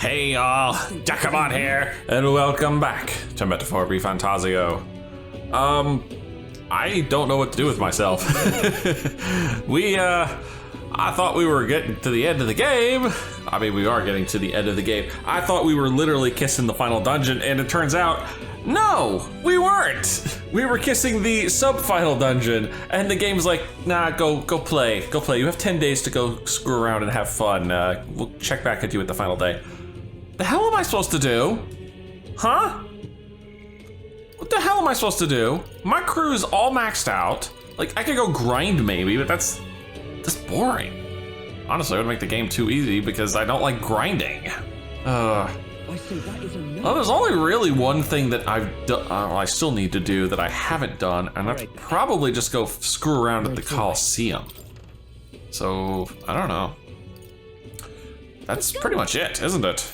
Hey y'all, Dekumon here, and welcome back to Metaphor ReFantazio. I don't know what to do with myself. I thought we were getting to the end of the game. I mean, we are getting to the end of the game. I thought we were literally kissing the final dungeon, and it turns out, no, we weren't. We were kissing the sub-final dungeon, and the game's like, nah, go play. You have 10 days to go screw around and have fun. We'll check back at you at the final day. The hell am I supposed to do? Huh? What the hell am I supposed to do? My crew's all maxed out. Like, I could go grind maybe, but that's boring. Honestly, it would make the game too easy because I don't like grinding. Well, there's only really one thing that I still need to do that I haven't done, and that's probably just go screw around at the Coliseum. So, I don't know. That's pretty much it, isn't it?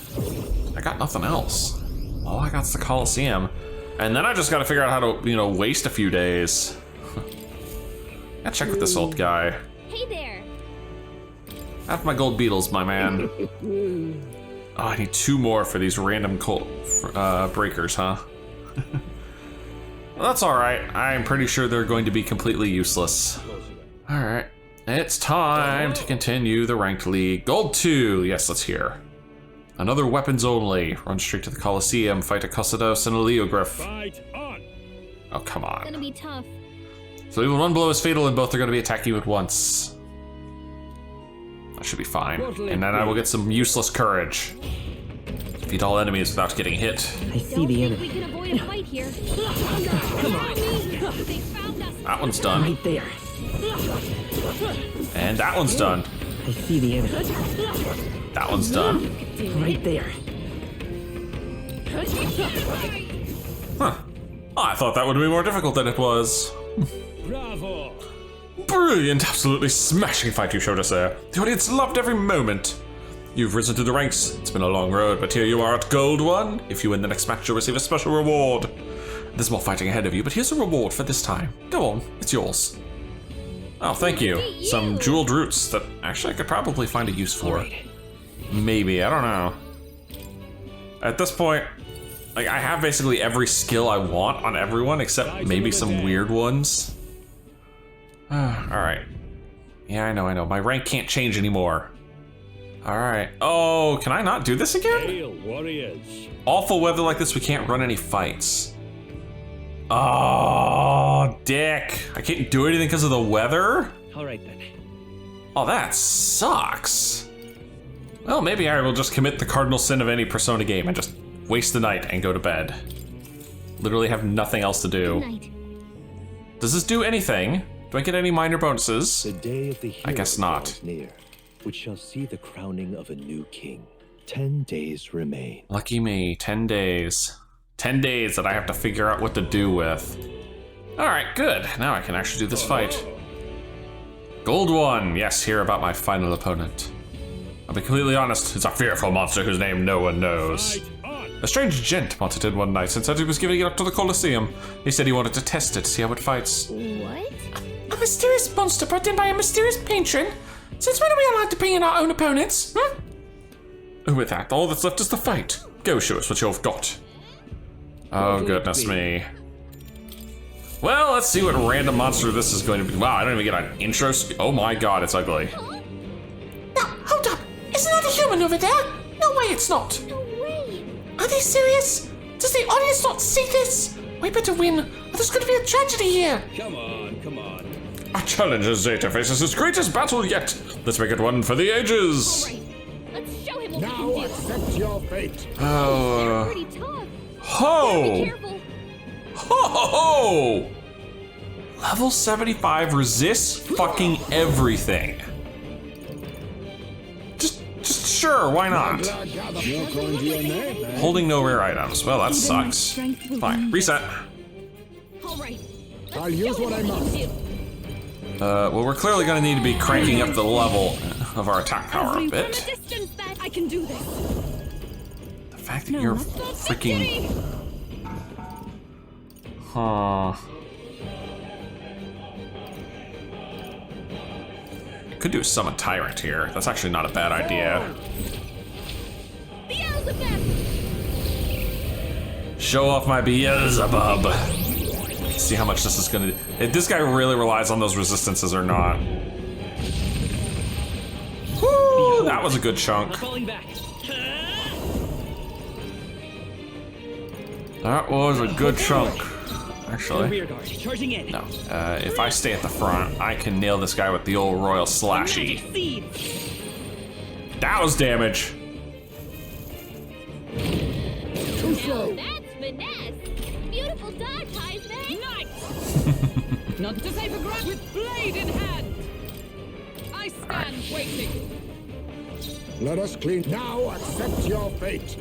I got nothing else. All I got's the Coliseum. And then I just gotta figure out how to, waste a few days. Gotta check with this old guy. Hey there. Have my gold beetles, my man. Oh, I need 2 more for these random breakers, huh? Well, that's all right. I'm pretty sure they're going to be completely useless. All right, it's time to continue the ranked league. Gold 2, yes, let's hear. Another weapons only. Run straight to the Coliseum, fight a Cussados and a Leogryph. Fight on. Oh, come on. It's gonna be tough. So even one blow is fatal and both are gonna be attacking you at once. That should be fine. And then I will get some useless courage. Defeat all enemies without getting hit. I see the enemy. We can avoid a fight here. Come on. They found us. That one's done. Right there. And that one's done. I see the enemy. That one's done. Right there. Huh. Oh, I thought that would be more difficult than it was. Bravo! Brilliant, absolutely smashing fight you showed us there. The audience loved every moment. You've risen to the ranks. It's been a long road, but here you are at Gold 1. If you win the next match, you'll receive a special reward. There's more fighting ahead of you, but here's a reward for this time. Go on, it's yours. Oh, thank you. Some jeweled roots that actually I could probably find a use for. Maybe, I don't know. At this point, like, I have basically every skill I want on everyone except maybe some weird ones. All right. Yeah, I know. My rank can't change anymore. All right. Oh, can I not do this again? Hail, warriors. Awful weather like this, we can't run any fights. Oh, dick. I can't do anything because of the weather? All right then. Oh, that sucks. Well, maybe I will just commit the cardinal sin of any Persona game and just waste the night and go to bed. Literally have nothing else to do. Good night. Does this do anything? Do I get any minor bonuses? The day of the I guess not. draws near, which shall see the crowning of a new king. 10 days remain. Lucky me, 10 days. 10 days that I have to figure out what to do with. All right, good. Now I can actually do this fight. Gold 1, yes, hear about my final opponent. I'll be completely honest, it's a fearful monster whose name no one knows. Fight on. A strange gent wanted it one night and said he was giving it up to the Colosseum. He said he wanted to test it, see how it fights. What? A mysterious monster brought in by a mysterious patron? Since when are we allowed to bring in our own opponents? With that, all that's left is the fight. Go show us what you've got. Oh, goodness me. Well, let's see what random monster this is going to be. Wow, I don't even get an intro. Oh my god, it's ugly. No, hold up. Isn't that a human over there? No way it's not. No way. Are they serious? Does the audience not see this? We better win, or there's going to be a tragedy here. Come on. I challenge Zeta faces his greatest battle yet. Let's make it one for the ages. All right. Let's show him what Now we can do. accept your fate. Oh. Pretty tough. Ho! Be careful. Ho! Level 75 resists fucking everything. Just sure, why not? You're going to your name, man. Holding no rare items. Well, that sucks. Fine, reset. All right. I'll use what I must. Well, we're clearly gonna need to be cranking up the level of our attack power a bit. Distance that I can do this. The fact that you're freaking... Huh. Could do a summon tyrant here. That's actually not a bad idea. The the best. Show off my Beelzebub. Let's see how much this is gonna do. If this guy really relies on those resistances or not. Woo, that was a good chunk. Falling back. That was a good chunk. Actually, Rear guard. Charging in. no. If I stay at the front, I can nail this guy with the old royal slashy. Magic seed. That was damage. Now that's finesse. Beautiful dodge, Heisman. Nice! Not to say for granted with blade in hand. I stand waiting. Let us clean. Now accept your fate.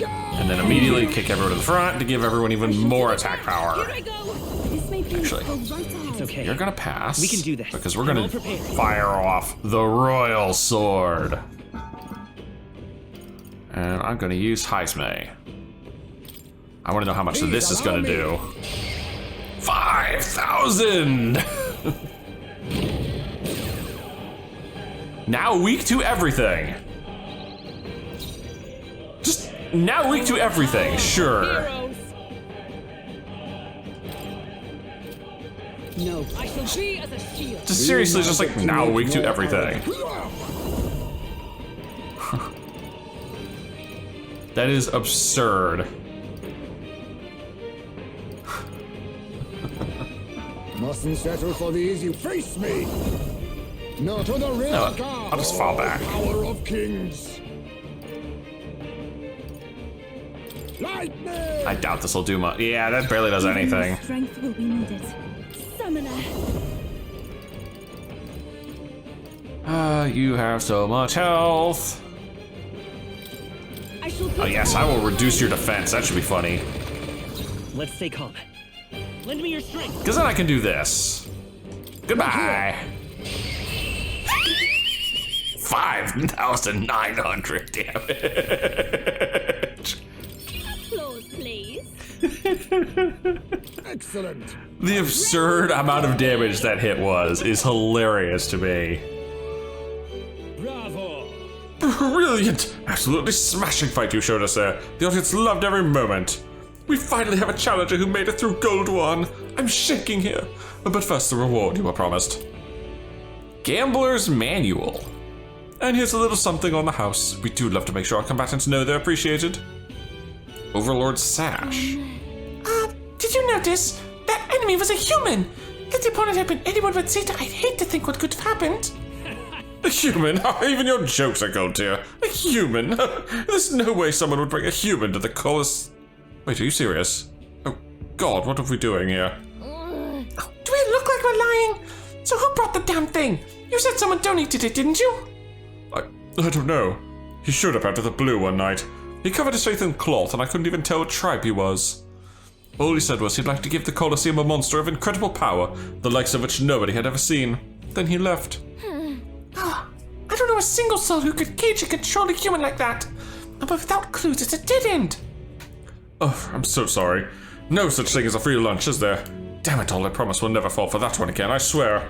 And then immediately kick everyone to the front to give everyone even more attack power. Here I go. This may be Actually, go right ahead. It's okay. You're gonna pass. We can do this. Because we're I'm gonna all prepared. fire off the royal sword. And I'm gonna use Heisme. I wanna know how much this is gonna do. 5,000! Now weak to everything. Just now weak to everything, sure. Heroes. No, I shall be as a shield. Just seriously, just like now weak to everything. That is absurd. Mustn't settle for the easy. Face me. No to the rear No, guard. I'll just fall back. Power of kings. Lightning. I doubt this will do much. Yeah, that barely does anything. Strength will be needed. Summoner. You have so much health. I shall Oh yes, I will reduce your defense. That should be funny. Let's stay calm. Lend me your strength. Because then I can do this. Goodbye. 5,900 damage. applause, please. Excellent. The absurd amount of damage that hit is hilarious to me. Bravo. Brilliant! Absolutely smashing fight you showed us there. The audience loved every moment. We finally have a challenger who made it through Gold 1. I'm shaking here. But first, the reward you were promised. Gambler's Manual. And here's a little something on the house. We do love to make sure our combatants know they're appreciated. Overlord's Sash. Did you notice? That enemy was a human. If the opponent had been anyone but Zeta, I'd hate to think what could have happened. A human? Even your jokes are gold tier. A human? There's no way someone would bring a human to the Colosseum. Wait, are you serious? Oh, God, what are we doing here? Do we look like we're lying? So who brought the damn thing? You said someone donated it, didn't you? I don't know. He showed up out of the blue one night. He covered his face in cloth, and I couldn't even tell what tribe he was. All he said was he'd like to give the Colosseum a monster of incredible power, the likes of which nobody had ever seen. Then he left. I don't know a single soul who could cage and control a human like that. But without clues, it's a dead end. Oh, I'm so sorry. No such thing as a free lunch, is there? Damn it all, I promise we'll never fall for that one again, I swear.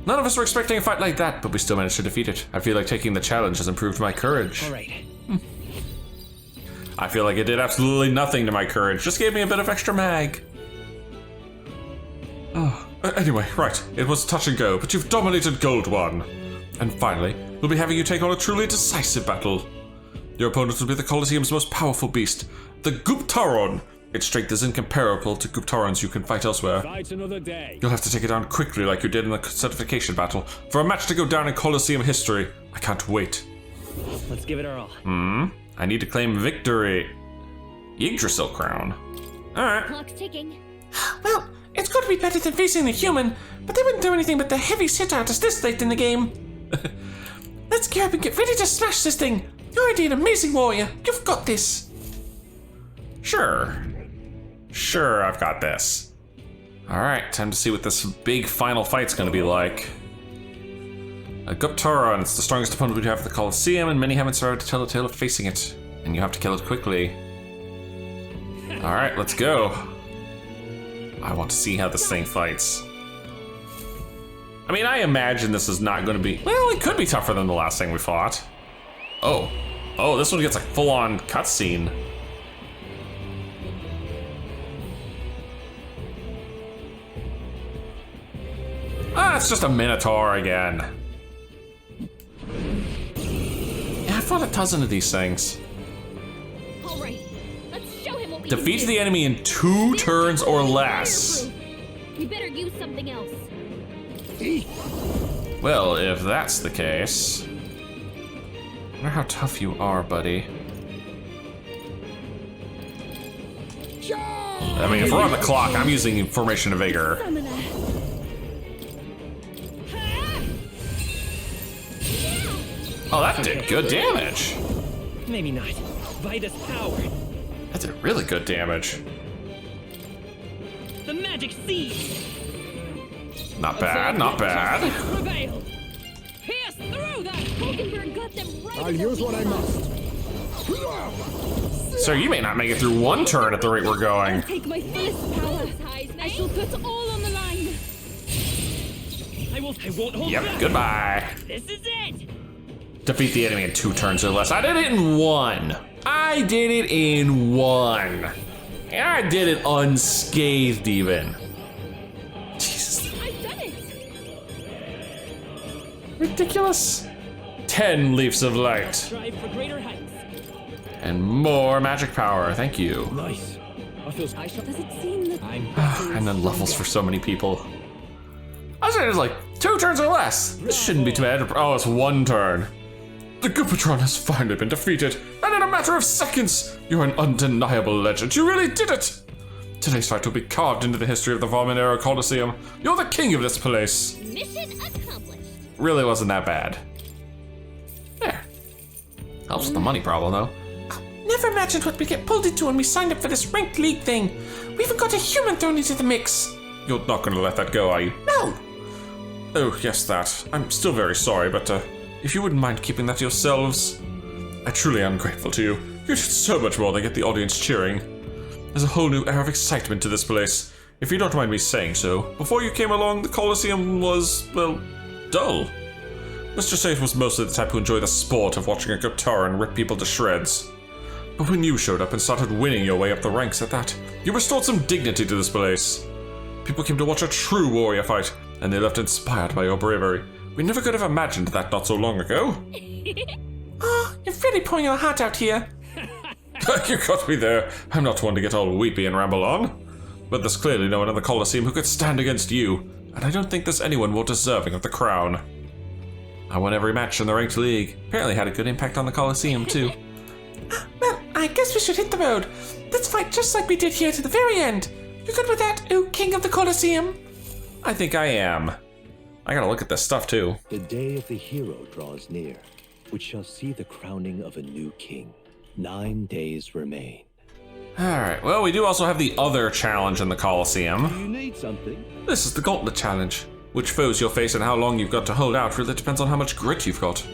None of us were expecting a fight like that, but we still managed to defeat it. I feel like taking the challenge has improved my courage. All right. I feel like it did absolutely nothing to my courage, just gave me a bit of extra mag. Oh, anyway, right, it was touch and go, but you've dominated Gold 1. And finally, we'll be having you take on a truly decisive battle. Your opponent will be the Colosseum's most powerful beast, the Guptaron. Its strength is incomparable to Guptarons you can fight elsewhere. Fight another day. You'll have to take it down quickly like you did in the certification battle, for a match to go down in Colosseum history. I can't wait. Let's give it our all. I need to claim victory. Yggdrasil crown. Alright. Clock's ticking. Well, it's got to be better than facing the human, but they wouldn't do anything but the heavy sit at us this late in the game. Let's gear up and get ready to smash this thing. You're already an amazing warrior. You've got this. Sure. Sure, I've got this. Alright, time to see what this big final fight's gonna be like. A Guptaron, it's the strongest opponent we have at the Colosseum, and many haven't started to tell the tale of facing it. And you have to kill it quickly. Alright, let's go. I want to see how this thing fights. I mean, I imagine this is not gonna be, well, it could be tougher than the last thing we fought. Oh, this one gets a full-on cutscene. Ah, it's just a Minotaur again. Yeah, I fought a dozen of these things. All right, let's show him what we Defeats can do. the enemy in 2 turns or less. Fireproof. We better use something else. Well, if that's the case, I wonder how tough you are, buddy. I mean, if we're on the clock, I'm using Formation of Vigor. Summoner. Oh, that did good damage. Maybe not. Vitus power. That did really good damage. The magic seed. Not bad, not bad. Prevail. Pierce through that. Hulkenberg got them right. I'll use what I must. Sir, you may not make it through 1 turn at the rate we're going. Take my fullest power. I shall put all on the line. I won't hold Yep, back. goodbye. This is it. Defeat the enemy in 2 turns or less. I did it in 1. I did it in 1. And I did it unscathed even. Jesus. I've done it. Ridiculous. 10 leaps of light. Strive for greater heights. And more magic power, thank you. Nice. Does it seem that And then levels for so many people. I was saying it's like 2 turns or less. This shouldn't be too bad. Oh, it's 1 turn. The Goopatron has finally been defeated, and in a matter of seconds, you're an undeniable legend. You really did it! Today's fight will be carved into the history of the Vominero Coliseum. You're the king of this place. mission accomplished? Really wasn't that bad. There. Helps with the money problem, though. Never imagined what we'd get pulled into when we signed up for this ranked league thing. We even got a human thrown into the mix. You're not gonna let that go, are you? No. Oh, yes, that. I'm still very sorry, but if you wouldn't mind keeping that to yourselves. I truly am grateful to you. You did so much more than get the audience cheering. There's a whole new air of excitement to this place. If you don't mind me saying so, before you came along, the Colosseum was, well, dull. Let's just say it was mostly the type who enjoy the sport of watching a Guptaran rip people to shreds. But when you showed up and started winning your way up the ranks at that, you restored some dignity to this place. People came to watch a true warrior fight, and they left inspired by your bravery. We never could have imagined that not so long ago. Oh, you're really pouring your heart out here. You got me there. I'm not one to get all weepy and ramble on. But there's clearly no one in the Colosseum who could stand against you, and I don't think there's anyone more deserving of the crown. I won every match in the ranked league. Apparently had a good impact on the Colosseum, too. Well, I guess we should hit the road. Let's fight just like we did here to the very end. You good with that, ooh, King of the Colosseum? I think I am. I gotta look at this stuff, too. The day of the hero draws near, which shall see the crowning of a new king. 9 days remain. Alright, well, we do also have the other challenge in the Colosseum. You need something? This is the Gauntlet Challenge. Which foes you'll face and how long you've got to hold out really depends on how much grit you've got.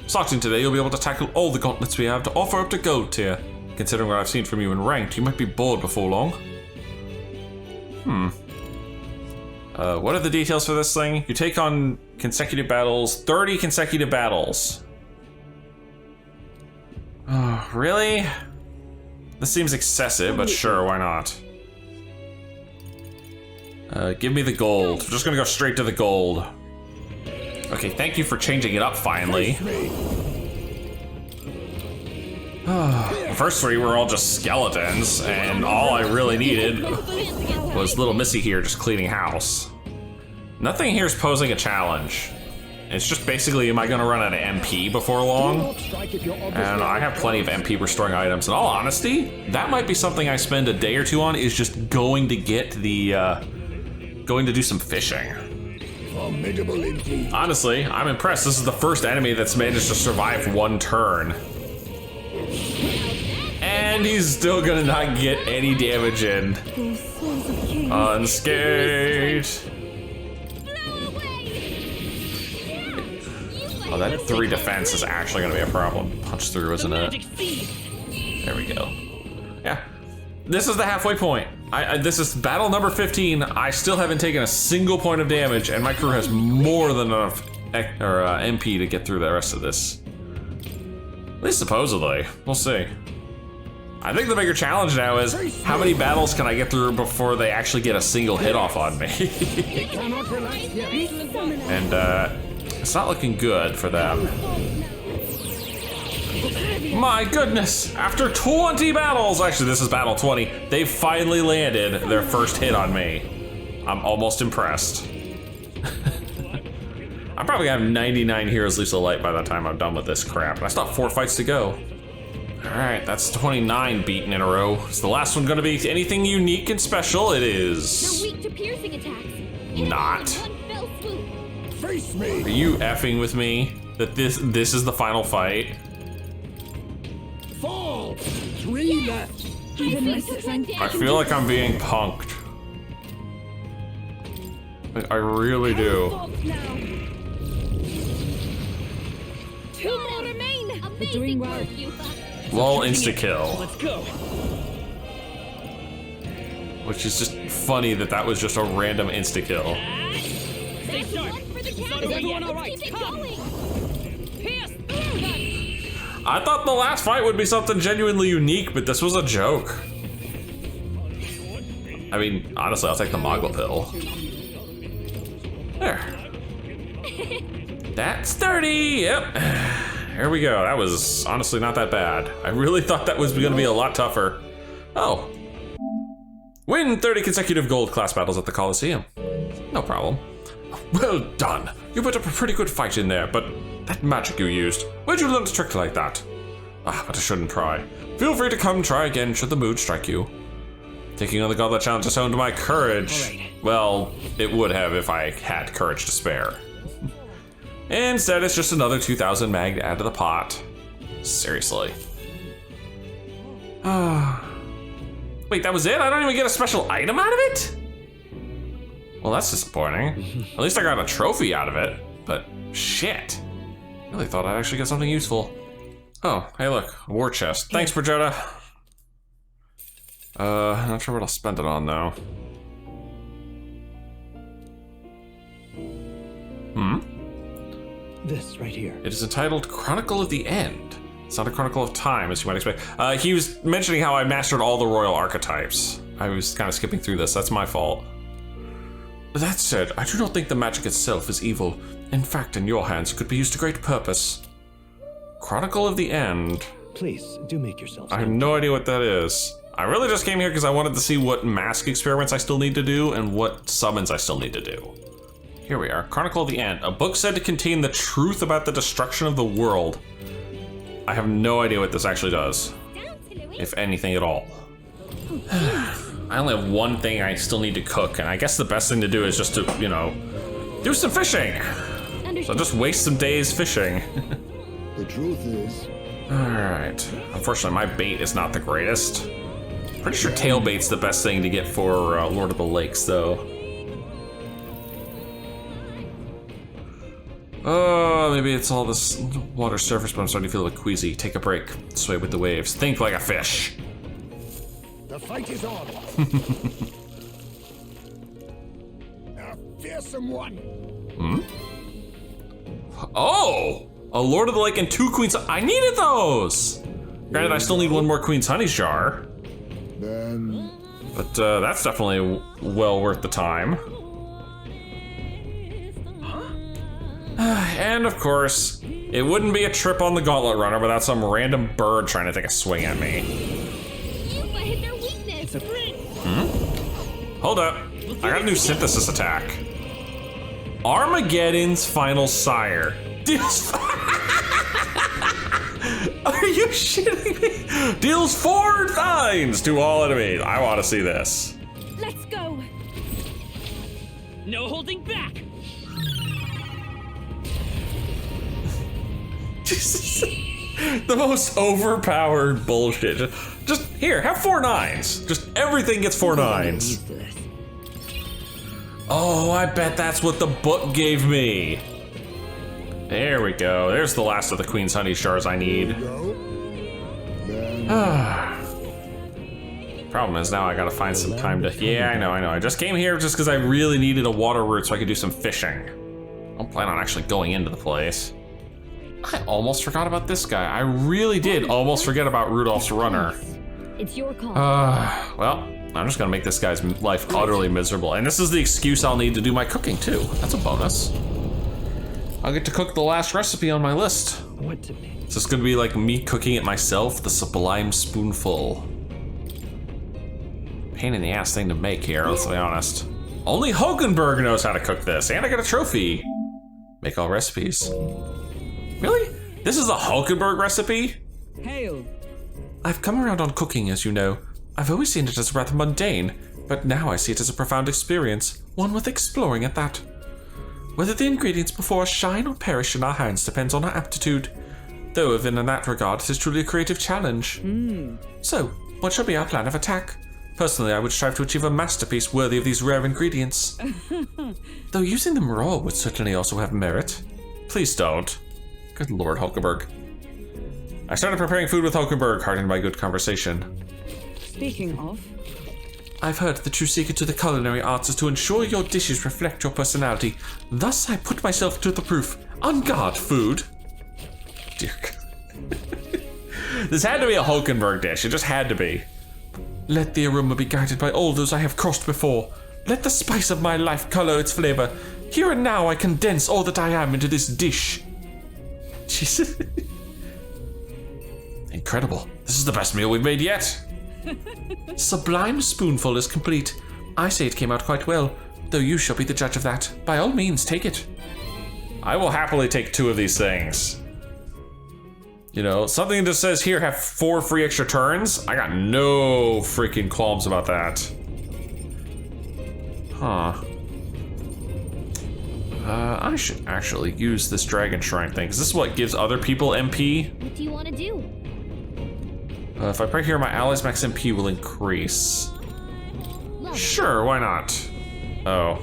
Starting today, you'll be able to tackle all the gauntlets we have to offer up to Gold Tier. Considering what I've seen from you in Ranked, you might be bored before long. What are the details for this thing? You take on consecutive battles, 30 consecutive battles. Oh, really? This seems excessive, but sure, why not? Give me the gold. We're just gonna go straight to the gold. Okay, thank you for changing it up finally. The first 3 were all just skeletons, and all I really needed was little Missy here just cleaning house. Nothing here is posing a challenge. It's just basically, am I gonna run out of MP before long? And I have plenty of MP restoring items. In all honesty, that might be something I spend a day or 2 on, is just going to get the, going to do some fishing. Formidable indeed. Honestly, I'm impressed. This is the first enemy that's managed to survive 1 turn. And he's still gonna not get any damage in. Those souls of kings. Unscathed. Oh, that 3 defense is actually gonna be a problem. Punch through, isn't it? Magic seed. There we go. Yeah. This is the halfway point. This is battle number 15. I still haven't taken a single point of damage, and my crew has more than enough MP to get through the rest of this. At least supposedly. We'll see. I think the bigger challenge now is how many battles can I get through before they actually get a single hit off on me? And it's not looking good for them. My goodness, after 20 battles, actually this is battle 20, they finally landed their first hit on me. I'm almost impressed. I'm probably gonna have 99 Heroes Leaves of Light by the time I'm done with this crap. And I still have 4 fights to go. All right, that's 29 beaten in a row. Is the last one gonna be anything unique and special? It is. They're weak to piercing attacks. Not. One fell swoop. Face me! Are you effing with me that this is the final fight? Fall! 3 left! I feel like I'm being punked. I really do. Two more remain. Amazing work, Yufa. Lol, insta kill. Let's go. Which is just funny that was just a random insta kill. Stay sharp. One for the Is count. everyone all right? Keep it Come. going. Pierce. I thought the last fight would be something genuinely unique, but this was a joke. I mean, honestly, I'll take the Moggle pill. There. That's 30, yep. Here we go. That was honestly not that bad. I really thought that was gonna be a lot tougher. Oh. Win 30 consecutive gold class battles at the Coliseum. No problem. Well done. You put up a pretty good fight in there, but that magic you used, where'd you learn a trick like that? Ah, but I shouldn't pry. Feel free to come try again should the mood strike you. Taking on the Gauntlet Challenge has honed my courage. Right. Well, it would have if I had courage to spare. Instead, it's just another 2,000 mag to add to the pot. Seriously. Wait, that was it? I don't even get a special item out of it? Well, that's disappointing. At least I got a trophy out of it, but shit. I really thought I'd actually get something useful. Oh, hey look, a war chest. Thanks, Brigetta. Not sure what I'll spend it on though. This right here. It is entitled Chronicle of the End. It's not a Chronicle of Time, as you might expect. He was mentioning how I mastered all the royal archetypes. I was kind of skipping through this, that's my fault. That said, I do not think the magic itself is evil. In fact, in your hands, it could be used to great purpose. Chronicle of the End. Please, do make yourself. I have no idea what that is. I really just came here because I wanted to see what mask experiments I still need to do and what summons I still need to do. Here we are, Chronicle of the End, a book said to contain the truth about the destruction of the world. I have no idea what this actually does, if anything at all. I only have one thing I still need to cook, and I guess the best thing to do is just to, you know, do some fishing. So just waste some days fishing. The truth is... Alright, unfortunately my bait is not the greatest. Pretty sure tail bait's the best thing to get for Lord of the Lakes, though. Oh, maybe it's all this water surface, but I'm starting to feel a bit queasy. Take a break, sway with the waves, think like a fish. The fight is on. A fearsome one. Oh! A Lord of the Lake and 2 Queen's... I needed those! Granted, I still need 1 more Queen's Honey jar. Then... But that's definitely well worth the time. And of course, it wouldn't be a trip on the Gauntlet Runner without some random bird trying to take a swing at me. Yufa hit their weakness. Hold up. I got a new synthesis attack. Armageddon's Final Sire. Deals... Are you shitting me? Deals 4 nines to all enemies. I want to see this. Let's go. No holding back. The most overpowered bullshit. Just here, have 4 nines. Just everything gets 4 nines. Oh, I bet that's what the book gave me. There we go. There's the last of the Queen's Honey shards I need. Go. Then... Problem is now I gotta find some time to. Yeah, I know. I just came here just because I really needed a water route so I could do some fishing. I don't plan on actually going into the place. I almost forgot about this guy. I really did almost forget about Rudolph's runner. It's your call. Well, I'm just gonna make this guy's life utterly miserable. And this is the excuse I'll need to do my cooking too. That's a bonus. I'll get to cook the last recipe on my list. What to pick? Is this gonna be like me cooking it myself? The sublime spoonful. Pain in the ass thing to make here, let's be honest. Only Hulkenberg knows how to cook this, and I got a trophy. Make all recipes. Really? This is a Hulkenberg recipe? Hail. I've come around on cooking, as you know. I've always seen it as rather mundane, but now I see it as a profound experience, one worth exploring at that. Whether the ingredients before us shine or perish in our hands depends on our aptitude, though even in that regard it is truly a creative challenge. So, what shall be our plan of attack? Personally, I would strive to achieve a masterpiece worthy of these rare ingredients. Though using them raw would certainly also have merit. Please don't. Good Lord, Hulkenberg. I started preparing food with Hulkenberg, heartened by good conversation. Speaking of, I've heard the true secret to the culinary arts is to ensure your dishes reflect your personality. Thus, I put myself to the proof. On guard, food. Dear God. This had to be a Hulkenberg dish. It just had to be. Let the aroma be guided by all those I have crossed before. Let the spice of my life color its flavor. Here and now I condense all that I am into this dish. Jesus. Incredible. This is the best meal we've made yet. Sublime spoonful is complete. I say it came out quite well, though you shall be the judge of that. By all means, take it. I will happily take 2 of these things. You know, something that says here have 4 free extra turns. I got no freaking qualms about that. Huh. I should actually use this dragon shrine thing. Is this what gives other people MP? What do you want to do? If I pray here, my allies' max MP will increase. Sure, why not? Oh.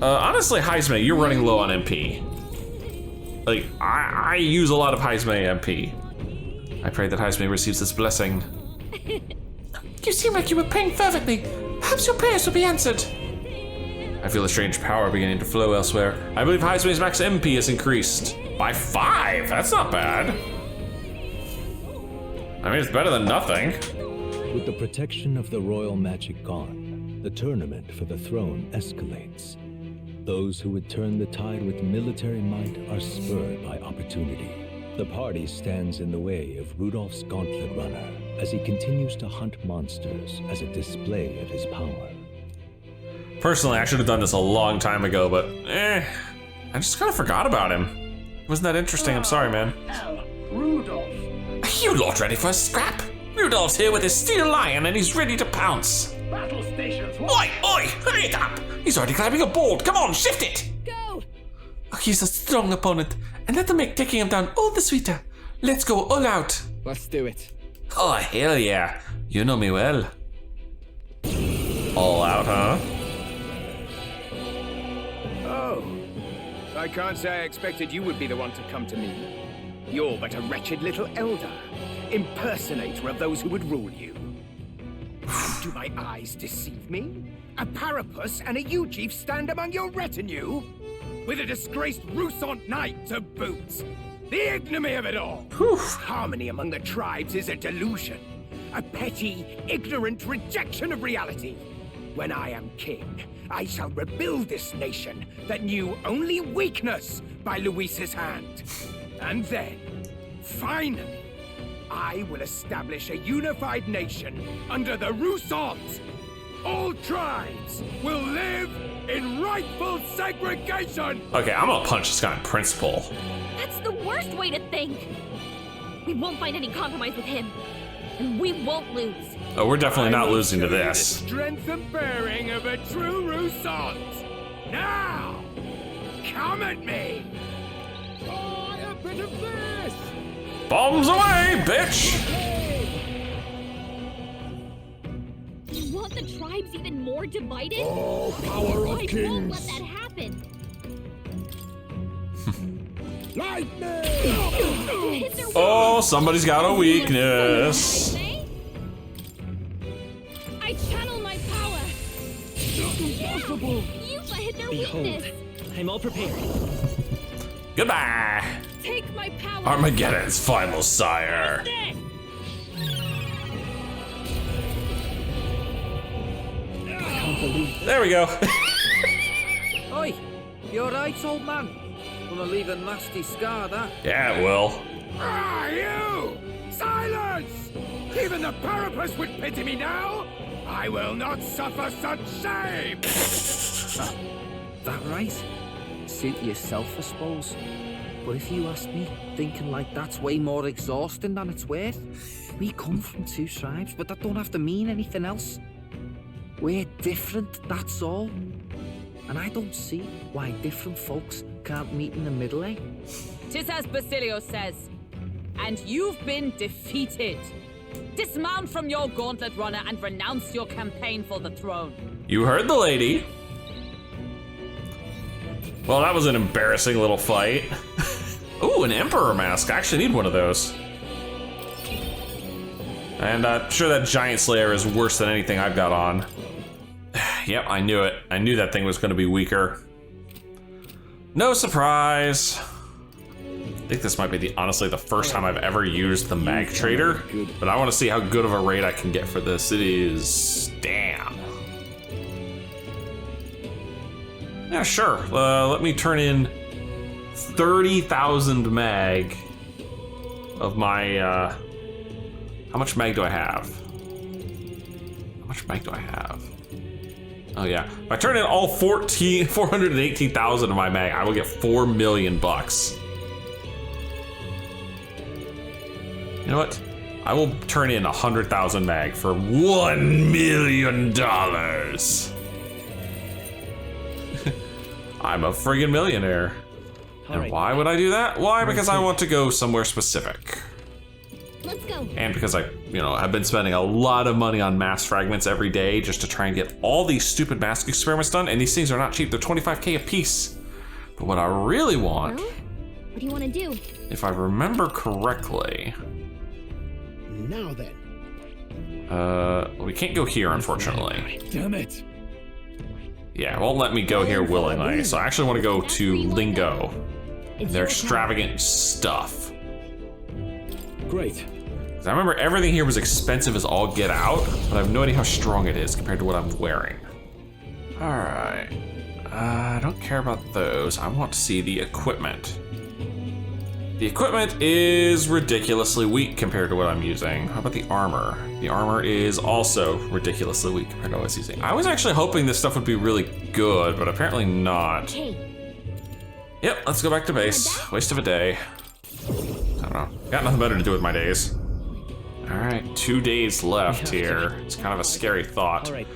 Honestly, Heisme, you're running low on MP. Like, I use a lot of Heisme MP. I pray that Heisme receives this blessing. You seem like you were praying fervently. Perhaps your prayers will be answered. I feel a strange power beginning to flow elsewhere. I believe Heisme's max MP has increased by 5. That's not bad. I mean, it's better than nothing. With the protection of the royal magic gone, the tournament for the throne escalates. Those who would turn the tide with military might are spurred by opportunity. The party stands in the way of Rudolph's gauntlet runner as he continues to hunt monsters as a display of his power. Personally, I should have done this a long time ago, but I just kind of forgot about him. Wasn't that interesting? I'm sorry, man. Rudolph. Are you lot ready for a scrap? Rudolph's here with his steel lion and he's ready to pounce. Battle stations. Oi, hurry it up! He's already climbing a board. Come on, shift it! Go! Oh, he's a strong opponent, and that'll make taking him down all the sweeter. Let's go all out. Let's do it. Oh, hell yeah. You know me well. All out, huh? Oh. I can't say I expected you would be the one to come to me. You're but a wretched little elder, impersonator of those who would rule you. Do my eyes deceive me? A Parapus and a Uchief stand among your retinue? With a disgraced Rusant knight to boot. The ignominy of it all! Harmony among the tribes is a delusion. A petty, ignorant rejection of reality. When I am king, I shall rebuild this nation that knew only weakness by Luis's hand. And then, finally, I will establish a unified nation under the Rusant. All tribes will live in rightful segregation! Okay, I'm gonna punch this guy in principle. That's the worst way to think. We won't find any compromise with him. And we won't lose. Oh, we're definitely not I will losing to show you this. The strength and bearing of a true Rusant. Now, come at me! Try a bit of this! Bombs away, bitch! You want the tribes even more divided? Oh, power of I kings! won't let that happen. Lightning! Hit their Oh, somebody's got a weakness. Unbreakable. Use my hit their Behold, weakness. I'm all prepared. Goodbye. Take my power. Armageddon's final sire. There we go. Oi, you alright, old man? Gonna leave a nasty scar, that. Yeah, it will. Ah, you! Silence! Even the Parapus would pity me now! I will not suffer such shame! That right? Suit yourself, I suppose. But if you ask me, thinking like that's way more exhausting than it's worth. We come from two tribes, but that don't have to mean anything else. We're different, that's all. And I don't see why different folks can't meet in the middle, eh? 'Tis as Basilio says. And you've been defeated. Dismount from your gauntlet runner and renounce your campaign for the throne. You heard the lady. Well, that was an embarrassing little fight. Ooh, an Emperor mask. I actually need one of those. And I'm sure that Giant Slayer is worse than anything I've got on. Yep, I knew it. I knew that thing was going to be weaker. No surprise. I think this might be honestly the first time I've ever used the mag trader, but I want to see how good of a rate I can get for this. It is, damn. Yeah, sure. Let me turn in 30,000 mag of my, how much mag do I have? How much mag do I have? Oh yeah, if I turn in all 418,000 of my mag, I will get 4 million bucks. You know what? I will turn in 100,000 mag for $1 million. I'm a friggin' millionaire. And why would I do that? Why? Because I want to go somewhere specific. Let's go. And because I, I've been spending a lot of money on mass fragments every day just to try and get all these stupid mask experiments done, and these things are not cheap. They're 25k a piece. But what I really want... Well, what do you want to do? If I remember correctly... Now then. We can't go here, unfortunately. Damn it. Yeah, it won't let me go here willingly, so I actually want to go to Lingo. It's Their your turn. extravagant stuff. Great. I remember everything here was expensive as all get out, but I have no idea how strong it is compared to what I'm wearing. Alright. I don't care about those. I want to see the equipment. The equipment is ridiculously weak compared to what I'm using. How about the armor? The armor is also ridiculously weak compared to what I was using. I was actually hoping this stuff would be really good, but apparently not. Hey, Yep, let's go back to base. Waste of a day. I don't know. Got nothing better to do with my days. Alright, 2 days left here. It's kind of a scary thought. All right.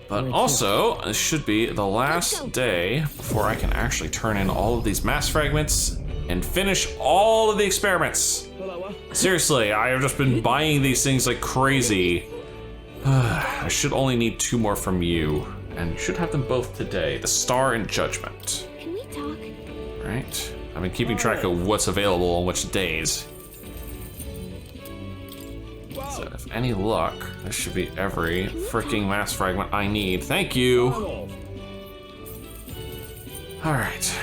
But also, this should be the last day before I can actually turn in all of these mass fragments and finish all of the experiments. Seriously, I have just been buying these things like crazy. I should only need 2 more from you, and you should have them both today. The Star and Judgment. can we talk? Right? I've been keeping track of what's available on which days. So if any luck, this should be every freaking mass fragment I need. Thank you. All right,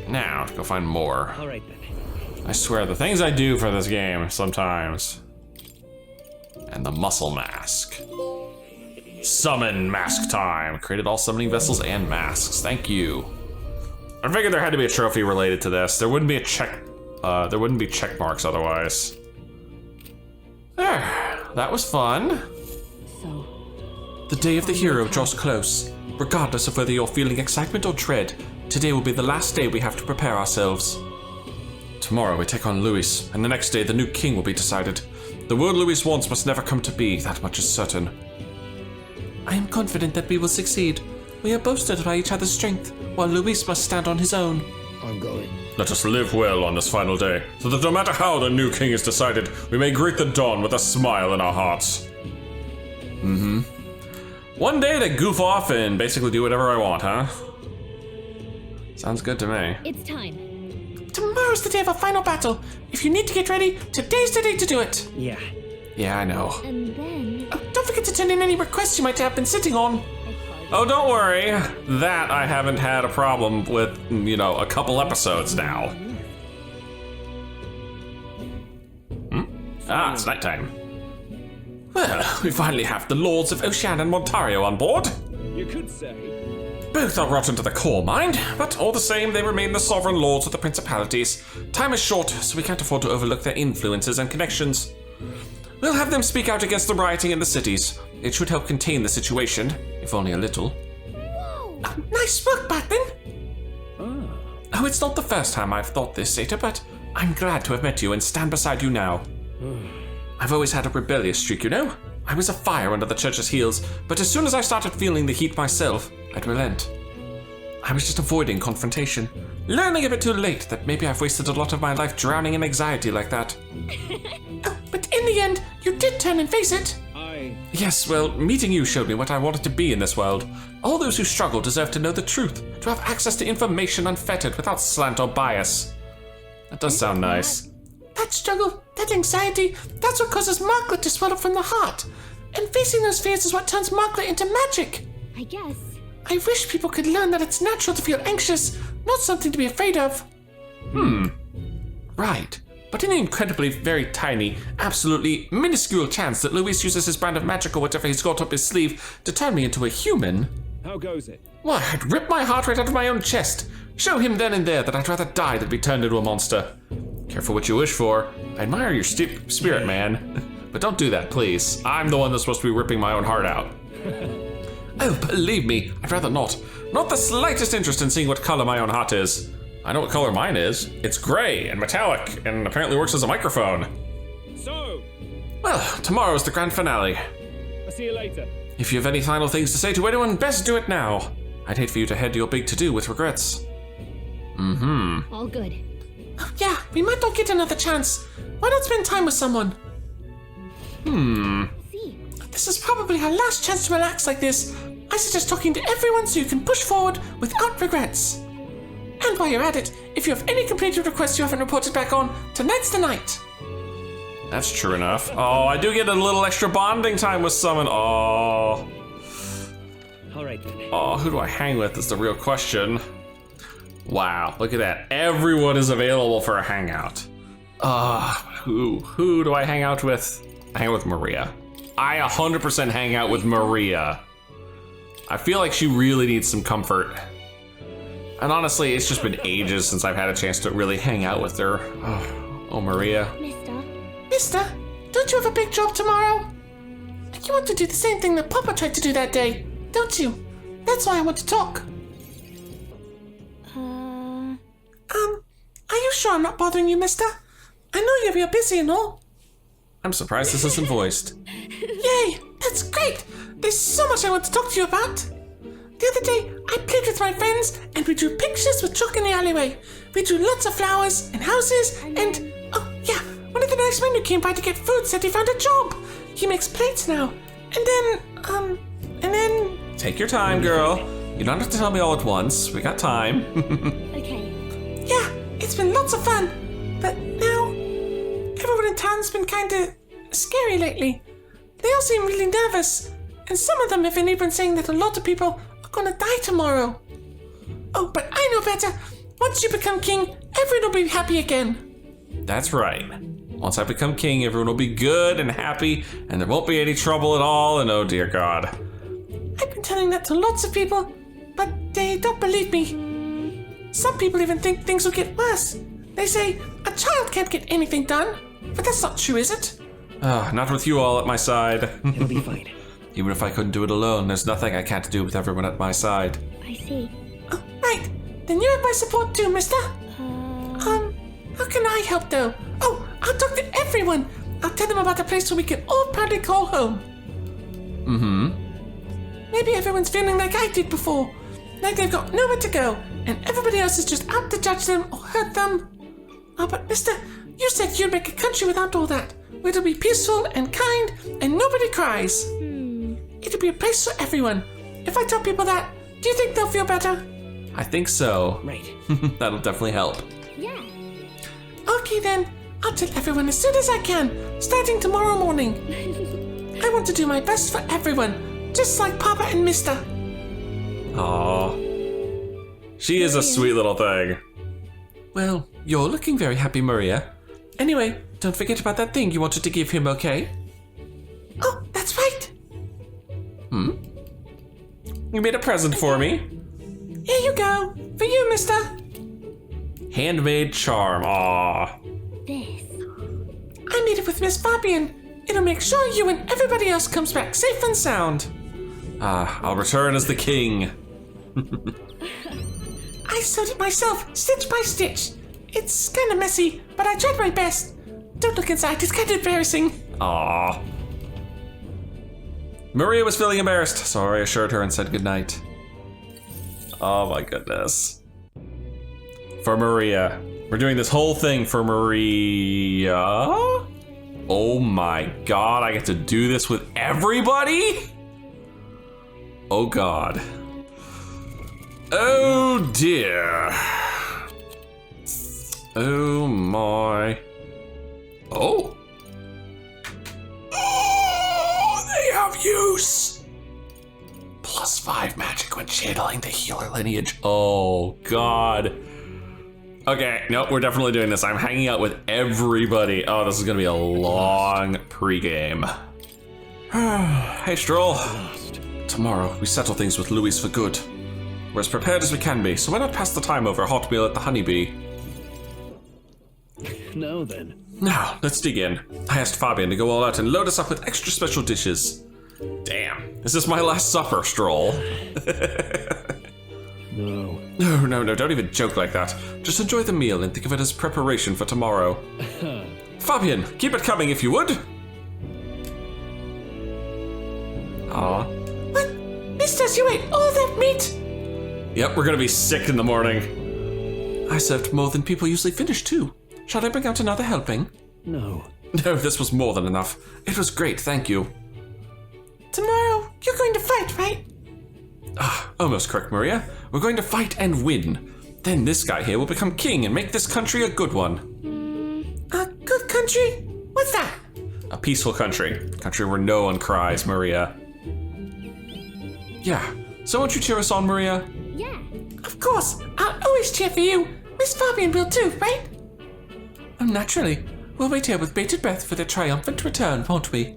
now to go find more. All right then. I swear, the things I do for this game sometimes. And the muscle mask. Summon mask time. Created all summoning vessels and masks. Thank you. I figured there had to be a trophy related to this. There wouldn't be a check. There wouldn't be check marks otherwise. There. That was fun. So, The day of the hero draws close. Regardless of whether you're feeling excitement or dread, today will be the last day we have to prepare ourselves. Tomorrow we take on Louis, and the next day the new king will be decided. The world Louis wants must never come to be, that much is certain. I am confident that we will succeed. We are boasted by each other's strength, while Louis must stand on his own. I'm going. Let us live well on this final day, so that no matter how the new king is decided, we may greet the dawn with a smile in our hearts. One day to goof off and basically do whatever I want, huh? Sounds good to me. It's time. Tomorrow's the day of a final battle. If you need to get ready, today's the day to do it. Yeah. Yeah, I know. And then... Oh, don't forget to turn in any requests you might have been sitting on. Oh, don't worry. That I haven't had a problem with, you know, a couple episodes now. Ah, it's nighttime. Well, we finally have the Lords of Ocean and Montario on board. You could say. Both are rotten to the core, mind, but all the same, they remain the sovereign lords of the principalities. Time is short, so we can't afford to overlook their influences and connections. We'll have them speak out against the rioting in the cities. It should help contain the situation, if only a little. Whoa! Nice work, Batman! Oh, it's not the first time I've thought this, Seta, but I'm glad to have met you and stand beside you now. I've always had a rebellious streak, you know? I was a fire under the church's heels, but as soon as I started feeling the heat myself, I'd relent. I was just avoiding confrontation, learning a bit too late that maybe I've wasted a lot of my life drowning in anxiety like that. Oh, but in the end, you did turn and face it. Yes, well, meeting you showed me what I wanted to be in this world. All those who struggle deserve to know the truth, to have access to information unfettered without slant or bias. That does sound nice. That struggle, that anxiety, that's what causes Marklet to swell up from the heart. And facing those fears is what turns Marklet into magic. I guess. I wish people could learn that it's natural to feel anxious, not something to be afraid of. Right. But in the incredibly very tiny, absolutely minuscule chance that Luis uses his brand of magic or whatever he's got up his sleeve to turn me into a human, How goes it? why, I'd rip my heart right out of my own chest. Show him then and there that I'd rather die than be turned into a monster. Careful what you wish for. I admire your spirit, man. But don't do that, please. I'm the one that's supposed to be ripping my own heart out. Oh, believe me, I'd rather not. Not the slightest interest in seeing what color my own heart is. I know what color mine is. It's gray and metallic, and apparently works as a microphone. So, Well, tomorrow is the grand finale. I'll see you later. If you have any final things to say to anyone, best do it now. I'd hate for you to head to your big to-do with regrets. All good. Oh, yeah, we might not get another chance. Why not spend time with someone? See. This is probably our last chance to relax like this. I suggest talking to everyone so you can push forward without regrets. And while you're at it, if you have any completed requests you haven't reported back on, tonight's the night. That's true enough. Oh, I do get a little extra bonding time with someone. Oh. All right then. Oh, who do I hang with is the real question. Wow, look at that. Everyone is available for a hangout. Who do I hang out with? I hang out with Maria. I 100% hang out with Maria. I feel like she really needs some comfort. And honestly, it's just been ages since I've had a chance to really hang out with her. Oh, Maria. Mister, don't you have a big job tomorrow? You want to do the same thing that Papa tried to do that day, don't you? That's why I want to talk. Are you sure I'm not bothering you, mister? I know you're real busy and all. I'm surprised this isn't voiced. Yay, that's great. There's so much I want to talk to you about. The other day, I played with my friends and we drew pictures with chalk in the alleyway. We drew lots of flowers and houses and, oh yeah, one of the nice men who came by to get food said he found a job. He makes plates now. And then... Take your time, girl. You don't have to tell me all at once. We got time. Okay. Yeah, it's been lots of fun. But now, everyone in town's been kinda scary lately. They all seem really nervous. And some of them have even saying that a lot of people are gonna die tomorrow. Oh, but I know better. Once you become king, everyone will be happy again. That's right. Once I become king, everyone will be good and happy, and there won't be any trouble at all, and oh dear God. I've been telling that to lots of people, but they don't believe me. Some people even think things will get worse. They say a child can't get anything done, but that's not true, is it? Not with you all at my side. It'll be fine. Even if I couldn't do it alone, there's nothing I can't do with everyone at my side. I see. Oh, right. Then you have my support too, mister. How can I help though? Oh, I'll talk to everyone. I'll tell them about a place where we can all proudly call home. Maybe everyone's feeling like I did before. Like they've got nowhere to go, and everybody else is just out to judge them or hurt them. Oh, but mister, you said you'd make a country without all that, where it'll be peaceful and kind, and nobody cries. It'll be a place for everyone. If I tell people that, do you think they'll feel better? I think so. Right. That'll definitely help. Yeah. Okay then, I'll tell everyone as soon as I can, starting tomorrow morning. I want to do my best for everyone, just like Papa and Mister. Aw. She is a sweet little thing. Well, you're looking very happy, Maria. Anyway, don't forget about that thing you wanted to give him, okay? Oh, that's right. You made a present for me. Here you go. For you, mister. Handmade charm. Aw. This. I made it with Miss Fabian. It'll make sure you and everybody else comes back safe and sound. I'll return as the king. I sewed it myself, stitch by stitch. It's kind of messy, but I tried my best. Don't look inside, it's kind of embarrassing. Aw. Maria was feeling embarrassed, so I assured her and said goodnight. Oh my goodness. For Maria. We're doing this whole thing for Maria? Oh my god, I get to do this with everybody? Oh god. Oh dear. Oh my. Oh. Oh, they have use. +5 magic when channeling the healer lineage. Oh god. Okay, nope, we're definitely doing this. I'm hanging out with everybody. Oh, this is gonna be a long pregame. Hey, Stroll. Tomorrow, we settle things with Louis for good. We're as prepared as we can be, so why not pass the time over a hot meal at the Honeybee? Now then. Now, let's dig in. I asked Fabian to go all out and load us up with extra special dishes. Damn, is this my last supper, Stroll? No. No, don't even joke like that. Just enjoy the meal and think of it as preparation for tomorrow. Fabian, keep it coming if you would. Aw. What? Misters, you ate all that meat? Yep, we're gonna be sick in the morning. I served more than people usually finish, too. Shall I bring out another helping? No. No, this was more than enough. It was great, thank you. Tomorrow, you're going to fight, right? Almost correct, Maria. We're going to fight and win. Then this guy here will become king and make this country a good one. A good country? What's that? A peaceful country. A country where no one cries, Maria. Yeah. So won't you cheer us on, Maria? Yeah. Of course. I'll always cheer for you. Miss Fabian will too, right? Naturally. We'll wait here with bated breath for their triumphant return, won't we?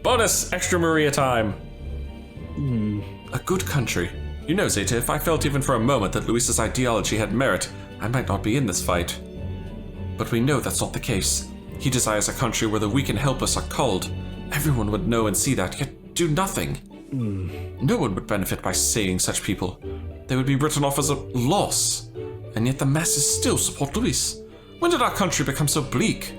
Bonus extra Maria time. A good country. You know, Zeta, if I felt even for a moment that Luis's ideology had merit, I might not be in this fight. But we know that's not the case. He desires a country where the weak and helpless are culled. Everyone would know and see that, yet do nothing. No one would benefit by saving such people. They would be written off as a loss. And yet the masses still support Luis. When did our country become so bleak?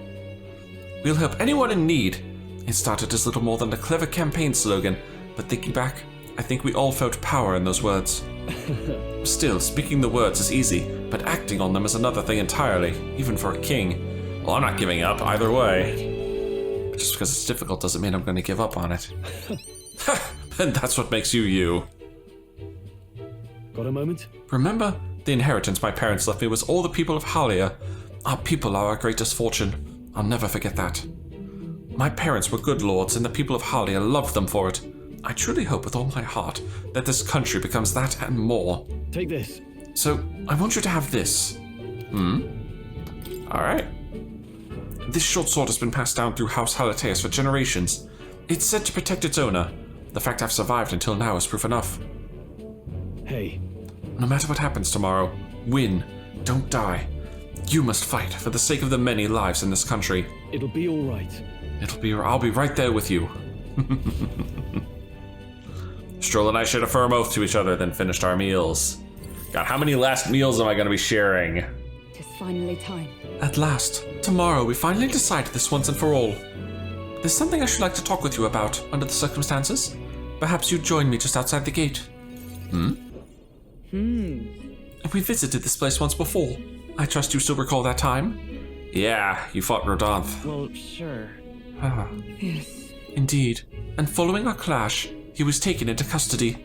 We'll help anyone in need. It started as little more than a clever campaign slogan, but thinking back, I think we all felt power in those words. Still, speaking the words is easy, but acting on them is another thing entirely, even for a king. Well, I'm not giving up either way. Just because it's difficult doesn't mean I'm going to give up on it. And that's what makes you you. Got a moment? Remember, the inheritance my parents left me was all the people of Halia. Our people are our greatest fortune. I'll never forget that. My parents were good lords, and the people of Halia loved them for it. I truly hope with all my heart that this country becomes that and more. Take this. So, I want you to have this. Alright. This short sword has been passed down through House Halateus for generations. It's said to protect its owner. The fact I've survived until now is proof enough. Hey. No matter what happens tomorrow, win. Don't die. You must fight for the sake of the many lives in this country. It'll be all right. I'll be right there with you. Stroll and I shared a firm oath to each other, then finished our meals. God, how many last meals am I going to be sharing? It's finally time. At last. Tomorrow we finally decide this once and for all. There's something I should like to talk with you about, under the circumstances. Perhaps you'd join me just outside the gate. We visited this place once before. I trust you still recall that time? Yeah, you fought Rodanth. Well, sure. Yes. Indeed. And following our clash, he was taken into custody.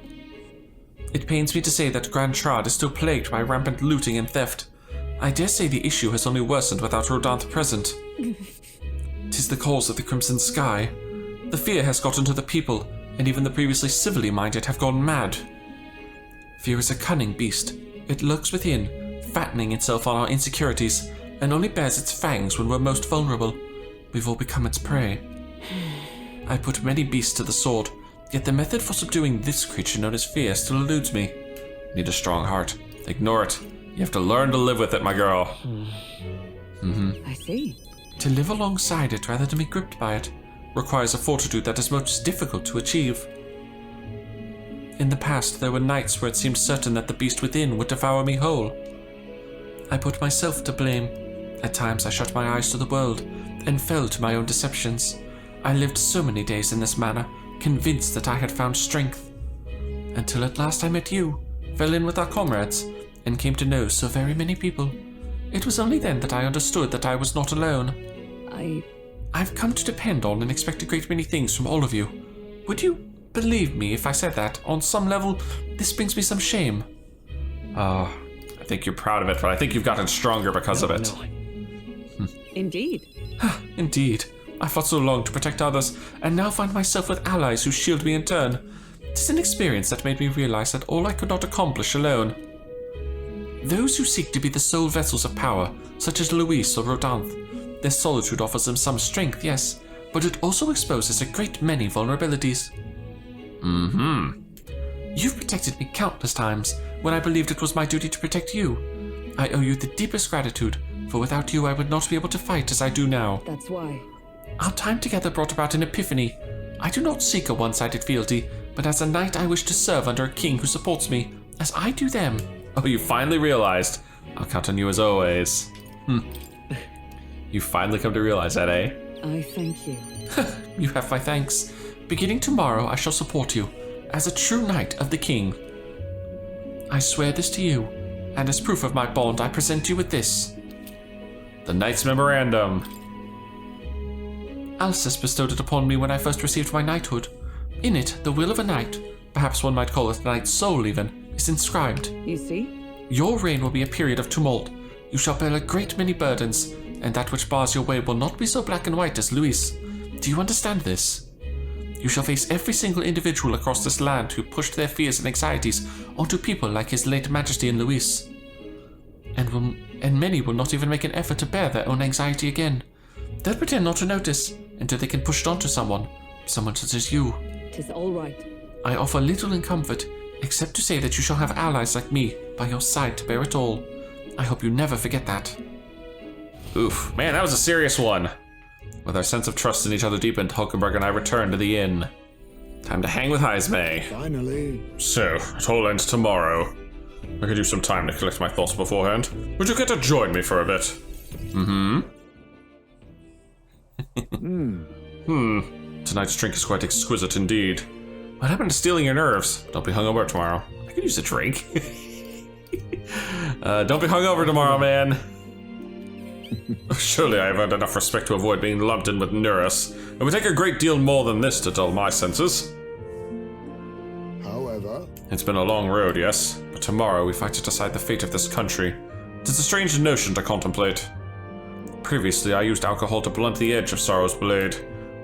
It pains me to say that Grand Trad is still plagued by rampant looting and theft. I dare say the issue has only worsened without Rodanth present. 'Tis the cause of the Crimson Sky. The fear has gotten to the people, and even the previously civilly minded have gone mad. Fear is a cunning beast. It lurks within, fattening itself on our insecurities, and only bares its fangs when we're most vulnerable. We've all become its prey. I put many beasts to the sword, yet the method for subduing this creature known as fear still eludes me. Need a strong heart. Ignore it. You have to learn to live with it, my girl. I see. To live alongside it rather than be gripped by it requires a fortitude that is most difficult to achieve. In the past, there were nights where it seemed certain that the beast within would devour me whole. I put myself to blame. At times I shut my eyes to the world and fell to my own deceptions. I lived so many days in this manner, convinced that I had found strength. Until at last I met you, fell in with our comrades, and came to know so very many people. It was only then that I understood that I was not alone. I've come to depend on and expect a great many things from all of you. Would you believe me if I said that, on some level, this brings me some shame? I think you're proud of it, but I think you've gotten stronger because of it. Indeed. Indeed. I fought so long to protect others, and now find myself with allies who shield me in turn. It is an experience that made me realize that all I could not accomplish alone. Those who seek to be the sole vessels of power, such as Louis or Rodanthe, their solitude offers them some strength, yes, but it also exposes a great many vulnerabilities. You've protected me countless times when I believed it was my duty to protect you. I owe you the deepest gratitude, for without you I would not be able to fight as I do now. That's why. Our time together brought about an epiphany. I do not seek a one-sided fealty, but as a knight I wish to serve under a king who supports me, as I do them. Oh, you finally realized. I'll count on you as always. You finally come to realize that, eh? I thank you. You have my thanks. Beginning tomorrow, I shall support you, as a true knight of the king. I swear this to you, and as proof of my bond, I present you with this. The Knight's Memorandum. Alcest bestowed it upon me when I first received my knighthood. In it, the will of a knight, perhaps one might call it a knight's soul even, is inscribed. You see? Your reign will be a period of tumult. You shall bear a great many burdens, and that which bars your way will not be so black and white as Louis. Do you understand this? You shall face every single individual across this land who pushed their fears and anxieties onto people like His late Majesty and Louis. And many will not even make an effort to bear their own anxiety again. They'll pretend not to notice until they can push it onto someone such as you. 'Tis all right. I offer little in comfort, except to say that you shall have allies like me by your side to bear it all. I hope you never forget that. Oof, man, that was a serious one. With our sense of trust in each other deepened, Hulkenberg and I returned to the inn. Time to hang with Heisme. Finally. So, it all ends tomorrow. I could use some time to collect my thoughts beforehand. Would you care to join me for a bit? Tonight's drink is quite exquisite indeed. What happened to stealing your nerves? Don't be hungover tomorrow. I could use a drink. Don't be hungover tomorrow, man. Surely I have earned enough respect to avoid being lumped in with Neurus. It would take a great deal more than this to dull my senses. However, It's been a long road, yes, but tomorrow we fight to decide the fate of this country. It is a strange notion to contemplate. Previously, I used alcohol to blunt the edge of sorrow's blade.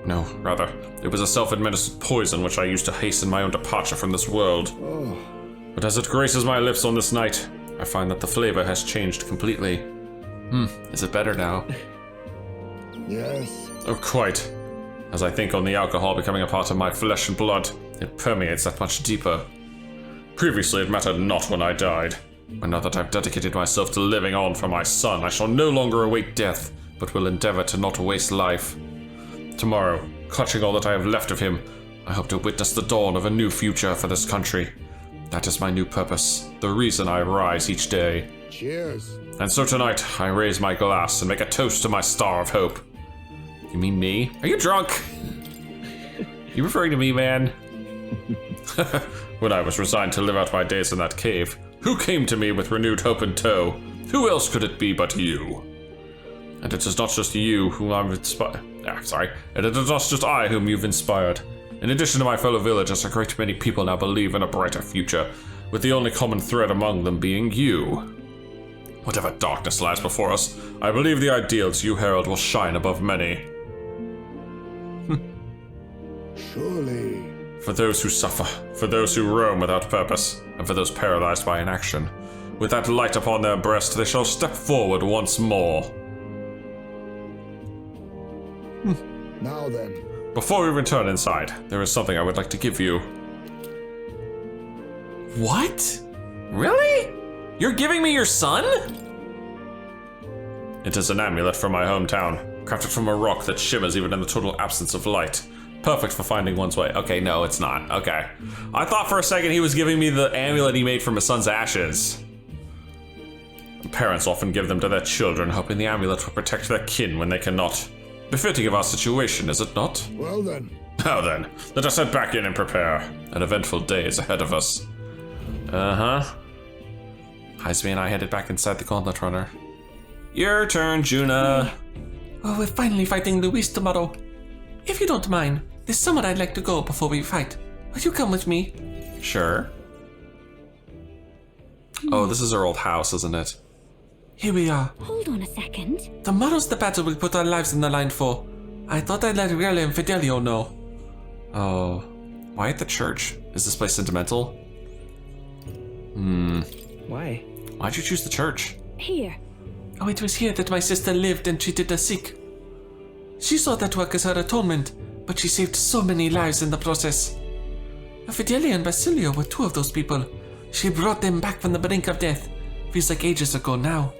No, rather, it was a self-administered poison which I used to hasten my own departure from this world. But as it graces my lips on this night, I find that the flavor has changed completely. Is it better now? yes. Oh, quite. As I think on the alcohol becoming a part of my flesh and blood, it permeates that much deeper. Previously, it mattered not when I died. But now that I've dedicated myself to living on for my son, I shall no longer await death, but will endeavor to not waste life. Tomorrow, clutching all that I have left of him, I hope to witness the dawn of a new future for this country. That is my new purpose, the reason I rise each day. Cheers. And so tonight, I raise my glass and make a toast to my star of hope. You mean me? Are you drunk? You referring to me, man? When I was resigned to live out my days in that cave, who came to me with renewed hope in tow? Who else could it be but you? And it is not just you whom I've inspired. And it is not just I whom you've inspired. In addition to my fellow villagers, a great many people now believe in a brighter future, with the only common thread among them being you. Whatever darkness lies before us, I believe the ideals you herald will shine above many. Surely. For those who suffer, for those who roam without purpose, and for those paralyzed by inaction. With that light upon their breast, they shall step forward once more. Now then. Before we return inside, there is something I would like to give you. What? Really? You're giving me your son? It is an amulet from my hometown, crafted from a rock that shimmers even in the total absence of light. Perfect for finding one's way. Okay, no, it's not. Okay. I thought for a second he was giving me the amulet he made from his son's ashes. Parents often give them to their children, hoping the amulet will protect their kin when they cannot. Befitting of our situation, is it not? Well then. Now then, let us head back in and prepare. An eventful day is ahead of us. Uh-huh. Heisme and I headed back inside the Gauntlet Runner. Your turn, Juna. Oh, we're finally fighting Luis tomorrow. If you don't mind, there's somewhere I'd like to go before we fight. Will you come with me? Sure. Oh, this is our old house, isn't it? Here we are. Hold on a second. Tomorrow's the battle we'll put our lives in the line for. I thought I'd let Rella and Fidelio know. Oh, why at the church? Is this place sentimental? Why? Why'd you choose the church? Here. Oh, it was here that my sister lived and treated the sick. She saw that work as her atonement, but she saved so many lives in the process. Fidelia and Basilio were two of those people. She brought them back from the brink of death. Feels like ages ago now.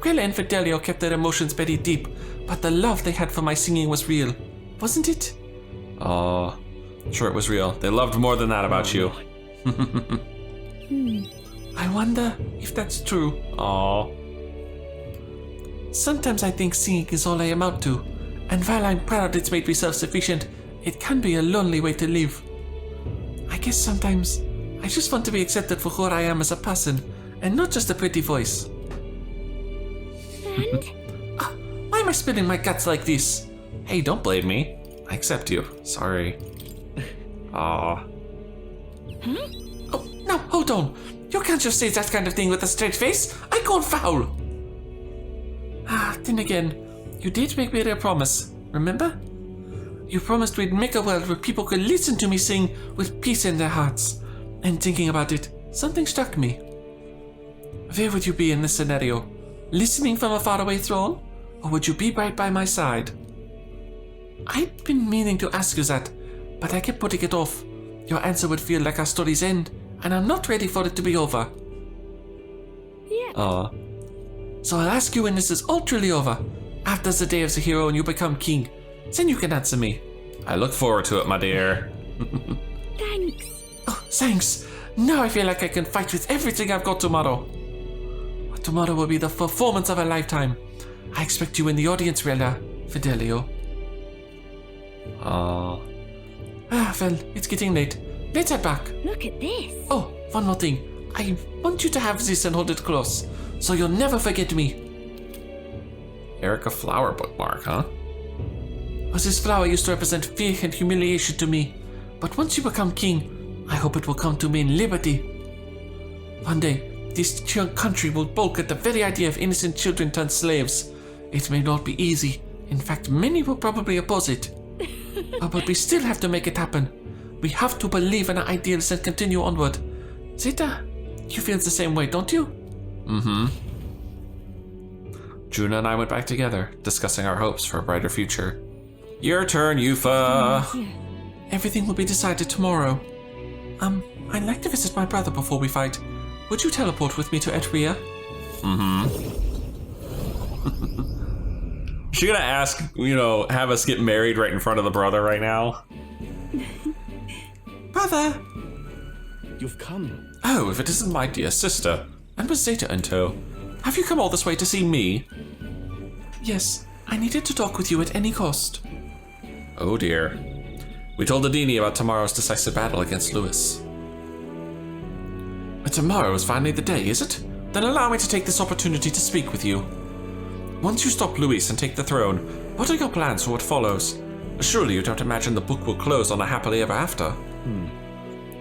Rella and Fidelio kept their emotions very deep, but the love they had for my singing was real. Wasn't it? Oh, sure it was real. They loved more than that about you. I wonder if that's true. Aw. Sometimes I think singing is all I amount to, and while I'm proud it's made me self-sufficient, it can be a lonely way to live. I guess sometimes I just want to be accepted for who I am as a person, and not just a pretty voice. And? Why am I spilling my guts like this? Hey, don't blame me. I accept you. Sorry. Aw. Oh, no, hold on. You can't just say that kind of thing with a straight face. I call foul. Then again, you did make me a promise, remember? You promised we'd make a world where people could listen to me sing with peace in their hearts. And thinking about it, something struck me. Where would you be in this scenario? Listening from a faraway throne? Or would you be right by my side? I'd been meaning to ask you that, but I kept putting it off. Your answer would feel like our story's end, and I'm not ready for it to be over. Yeah. So I'll ask you when this is all truly over, after the day of the hero and you become king. Then you can answer me. I look forward to it, my dear. Thanks. Oh, thanks. Now I feel like I can fight with everything I've got tomorrow. Tomorrow will be the performance of a lifetime. I expect you in the audience, Rella, Fidelio. Aw. Well, it's getting late. Let's head back. Look at this. Oh, one more thing. I want you to have this and hold it close, so you'll never forget me. Erica Flower bookmark, huh? This flower used to represent fear and humiliation to me, but once you become king, I hope it will come to mean liberty. One day, this country will balk at the very idea of innocent children turned slaves. It may not be easy. In fact, many will probably oppose it. But we still have to make it happen. We have to believe in our ideals and continue onward. Zeta, you feel the same way, don't you? Mm-hmm. Juna and I went back together, discussing our hopes for a brighter future. Your turn, Yufa. Everything will be decided tomorrow. I'd like to visit my brother before we fight. Would you teleport with me to Etria? Mm-hmm. She gonna ask, have us get married right in front of the brother right now? Brother! You've come. Oh, if it isn't my dear sister, and with Zeta in tow. Have you come all this way to see me? Yes, I needed to talk with you at any cost. Oh dear. We told Adini about tomorrow's decisive battle against Lewis. But tomorrow is finally the day, is it? Then allow me to take this opportunity to speak with you. Once you stop Luis and take the throne, what are your plans for what follows? Surely you don't imagine the book will close on a happily ever after?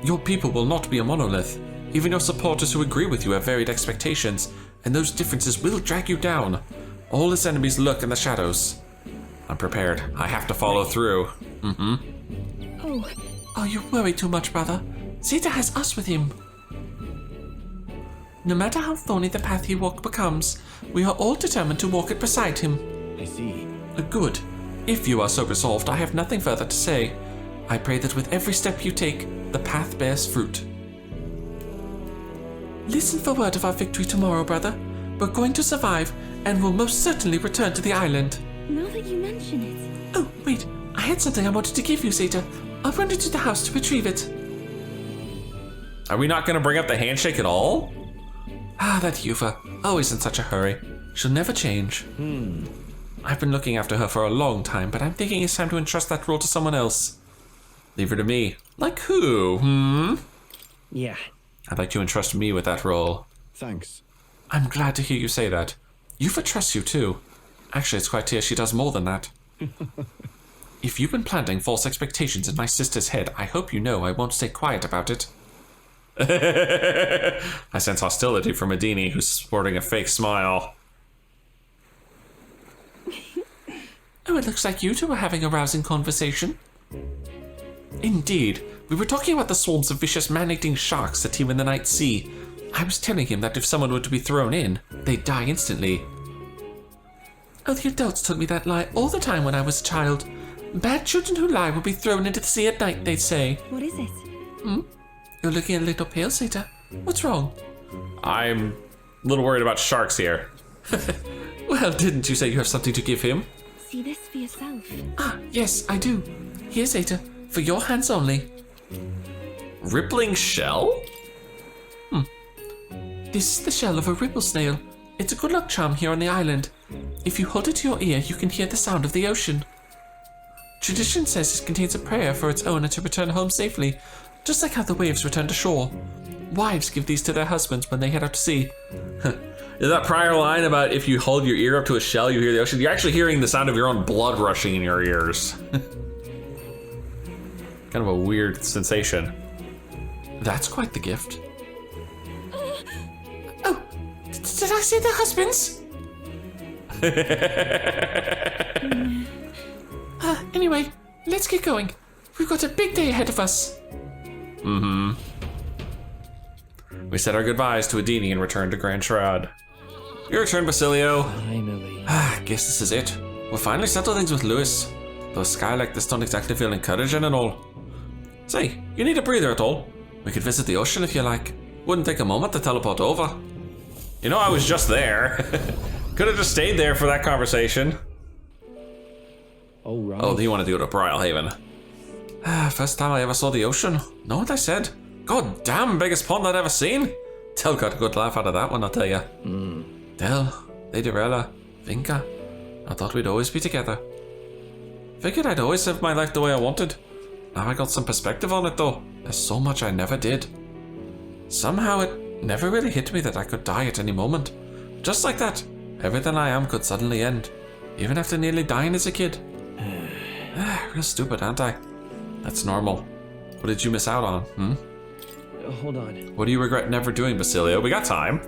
Your people will not be a monolith. Even your supporters who agree with you have varied expectations, and those differences will drag you down. All his enemies lurk in the shadows. I'm prepared. I have to follow through. go. Oh, you worry too much, brother. Zeta has us with him. No matter how thorny the path he walked becomes, we are all determined to walk it beside him. I see. Good. If you are so resolved, I have nothing further to say. I pray that with every step you take, the path bears fruit. Listen for word of our victory tomorrow, brother. We're going to survive, and will most certainly return to the island. Now that you mention it. Oh, wait. I had something I wanted to give you, Zeta. I'll run into the house to retrieve it. Are we not going to bring up the handshake at all? Ah, that Yufa. Always in such a hurry. She'll never change. I've been looking after her for a long time, but I'm thinking it's time to entrust that role to someone else. Leave her to me. Like who? Yeah. I'd like to entrust me with that role. Thanks. I'm glad to hear you say that. Yufa trusts you too. Actually, it's quite clear she does more than that. If you've been planting false expectations in my sister's head, I hope you know I won't stay quiet about it. I sense hostility from Medini, who's sporting a fake smile. Oh, it looks like you two are having a rousing conversation. Indeed. We were talking about the swarms of vicious man-eating sharks that teem in the night sea. I was telling him that if someone were to be thrown in, they'd die instantly. Oh, the adults told me that lie all the time when I was a child. Bad children who lie will be thrown into the sea at night, they'd say. What is it? You're looking a little pale, Zeta. What's wrong? I'm a little worried about sharks here. Well, didn't you say you have something to give him? See this for yourself. Ah, yes, I do. Here, Zeta, for your hands only. Rippling shell? This is the shell of a ripple snail. It's a good luck charm here on the island. If you hold it to your ear, you can hear the sound of the ocean. Tradition says it contains a prayer for its owner to return home safely, just like how the waves return to shore. Wives give these to their husbands when they head out to sea. Is that prior line about if you hold your ear up to a shell, you hear the ocean? You're actually hearing the sound of your own blood rushing in your ears. Kind of a weird sensation. That's quite the gift. Oh, did I say their husbands? Anyway, let's get going. We've got a big day ahead of us. We said our goodbyes to Adini and returned to Grand Shroud. Your turn, Basilio. Finally. Guess this is it. We'll finally settle things with Lewis. Though a sky like this don't exactly feel encouraging and all. Say, you need a breather at all? We could visit the ocean if you like. Wouldn't take a moment to teleport over. You know, I was just there. Could have just stayed there for that conversation. Oh, right. Oh, you wanted to go to Brile Haven. First time I ever saw the ocean. Know what I said? God damn, biggest pond I'd ever seen. Del got a good laugh out of that one, I'll tell ya. Del, Lady Rella, Vinka. I thought we'd always be together. Figured I'd always live my life the way I wanted. Now I got some perspective on it though. There's so much I never did. Somehow it never really hit me that I could die at any moment. Just like that, everything I am could suddenly end. Even after nearly dying as a kid. Real stupid, aren't I? That's normal. What did you miss out on, Hold on. What do you regret never doing, Basilio? We got time.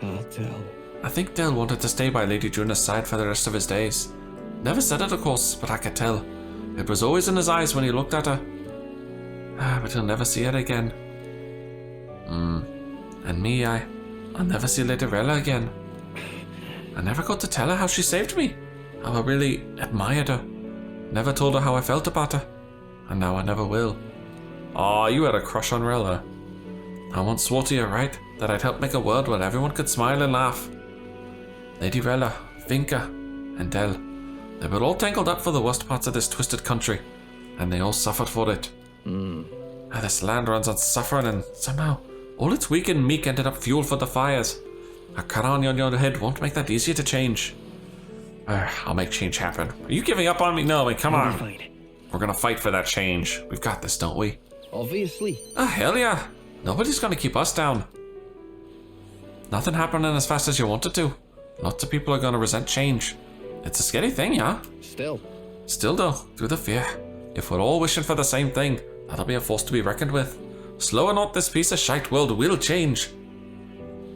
I'll tell. I think Del wanted to stay by Lady Juna's side for the rest of his days. Never said it, of course, but I could tell. It was always in his eyes when he looked at her. But he'll never see her again. And me, I'll never see Lady Rella again. I never got to tell her how she saved me. How I really admired her. Never told her how I felt about her. And now I never will. Aw, you had a crush on Rella. I once swore to you, right, that I'd help make a world where everyone could smile and laugh. Lady Rella, Vinka, and Del. They were all tangled up for the worst parts of this twisted country. And they all suffered for it. This land runs on suffering and somehow all its weak and meek ended up fuel for the fires. A crown on your head won't make that easier to change. I'll make change happen. Are you giving up on me? No, come on. Fine. We're gonna fight for that change. We've got this, don't we? Obviously. Hell yeah. Nobody's gonna keep us down. Nothing happening as fast as you want it to. Lots of people are gonna resent change. It's a scary thing, yeah? Still though, through the fear. If we're all wishing for the same thing, that'll be a force to be reckoned with. Slow or not, this piece of shite world will change.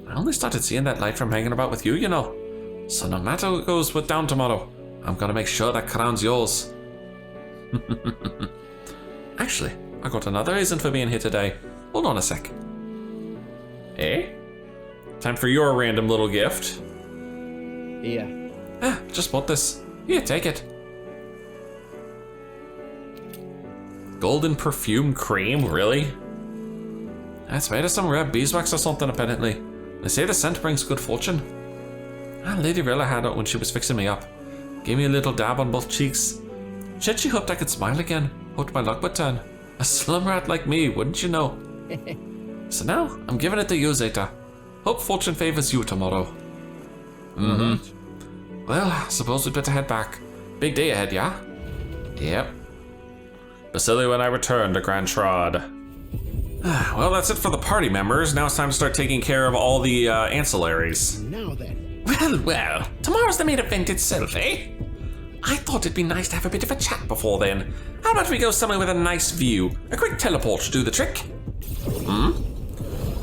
I only started seeing that light from hanging about with you, you know. So no matter what goes down tomorrow, I'm gonna make sure that crown's yours. Actually, I got another reason for being here today. Hold on a sec. Eh? Time for your random little gift. Yeah. Ah, just bought this. Here, take it. Golden perfume cream, really? That's made of some rare beeswax or something, apparently. They say the scent brings good fortune. Ah, Lady Rilla had it when she was fixing me up. Gave me a little dab on both cheeks. Said she hoped I could smile again. Hoped my luck would turn. A slum rat like me, wouldn't you know? So now, I'm giving it to you, Zeta. Hope fortune favors you tomorrow. Mm-hmm. Well, I suppose we'd better head back. Big day ahead, yeah? Yep. Basilio and I return to Grand Trod. Well, that's it for the party members. Now it's time to start taking care of all the ancillaries. Now then. Well, tomorrow's the main event itself, eh? I thought it'd be nice to have a bit of a chat before then. How about we go somewhere with a nice view? A quick teleport should do the trick.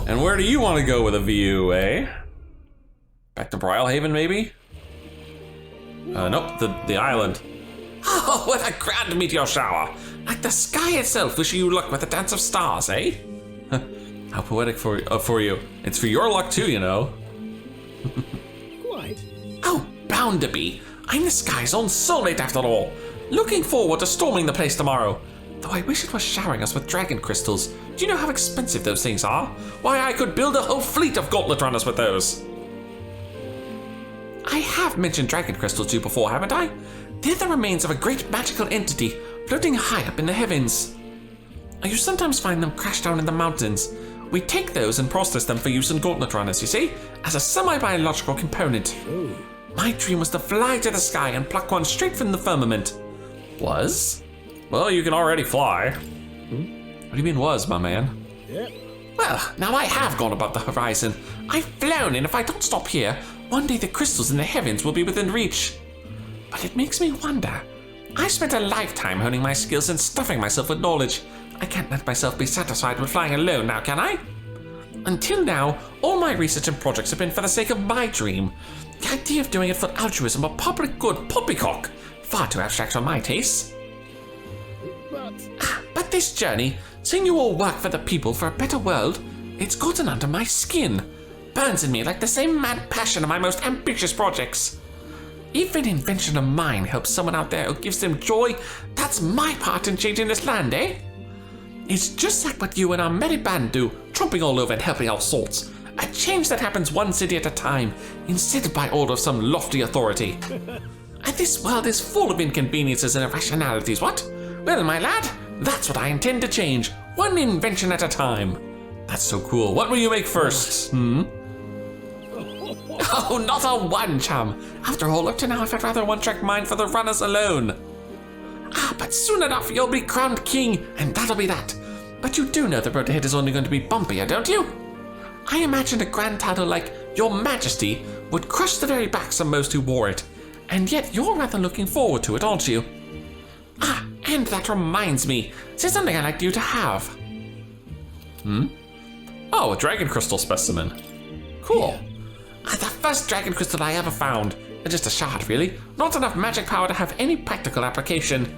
And where do you want to go with a view, eh? Back to Brylehaven, maybe? Nope, the island. Oh, what a grand meteor shower! Like the sky itself wishing you luck with a dance of stars, eh? How poetic for you. It's for your luck too, you know. Quite. Oh, bound to be. I'm the sky's own soulmate after all. Looking forward to storming the place tomorrow. Though I wish it was showering us with dragon crystals. Do you know how expensive those things are? Why, I could build a whole fleet of gauntlet runners with those. I have mentioned dragon crystals to you before, haven't I? They're the remains of a great magical entity floating high up in the heavens. You sometimes find them crashed down in the mountains. We take those and process them for use in gauntlet runners, you see, as a semi-biological component. Ooh. My dream was to fly to the sky and pluck one straight from the firmament. Was? Well, you can already fly. What do you mean was, my man? Yep. Well, now I have gone above the horizon. I've flown, and if I don't stop here, one day the crystals in the heavens will be within reach. But it makes me wonder. I spent a lifetime honing my skills and stuffing myself with knowledge. I can't let myself be satisfied with flying alone now, can I? Until now, all my research and projects have been for the sake of my dream. The idea of doing it for altruism or public good poppycock. Far too abstract for my taste. But this journey, seeing you all work for the people for a better world, it's gotten under my skin. Burns in me like the same mad passion of my most ambitious projects. If an invention of mine helps someone out there or gives them joy, that's my part in changing this land, eh? It's just like what you and our merry band do, tromping all over and helping out sorts. A change that happens one city at a time, instead of by order of some lofty authority. And this world is full of inconveniences and irrationalities, what? Well, my lad, that's what I intend to change, one invention at a time. That's so cool. What will you make first? Oh, not a one, chum. After all, up to now I've had rather one-track mind for the runners alone. But soon enough you'll be crowned king, and that'll be that. But you do know the road ahead is only going to be bumpier, don't you? I imagined a grand title like Your Majesty would crush the very backs of most who wore it. And yet you're rather looking forward to it, aren't you? And that reminds me, there's something I'd like you to have. Oh, a dragon crystal specimen. Cool. The first dragon crystal I ever found. Just a shard, really. Not enough magic power to have any practical application.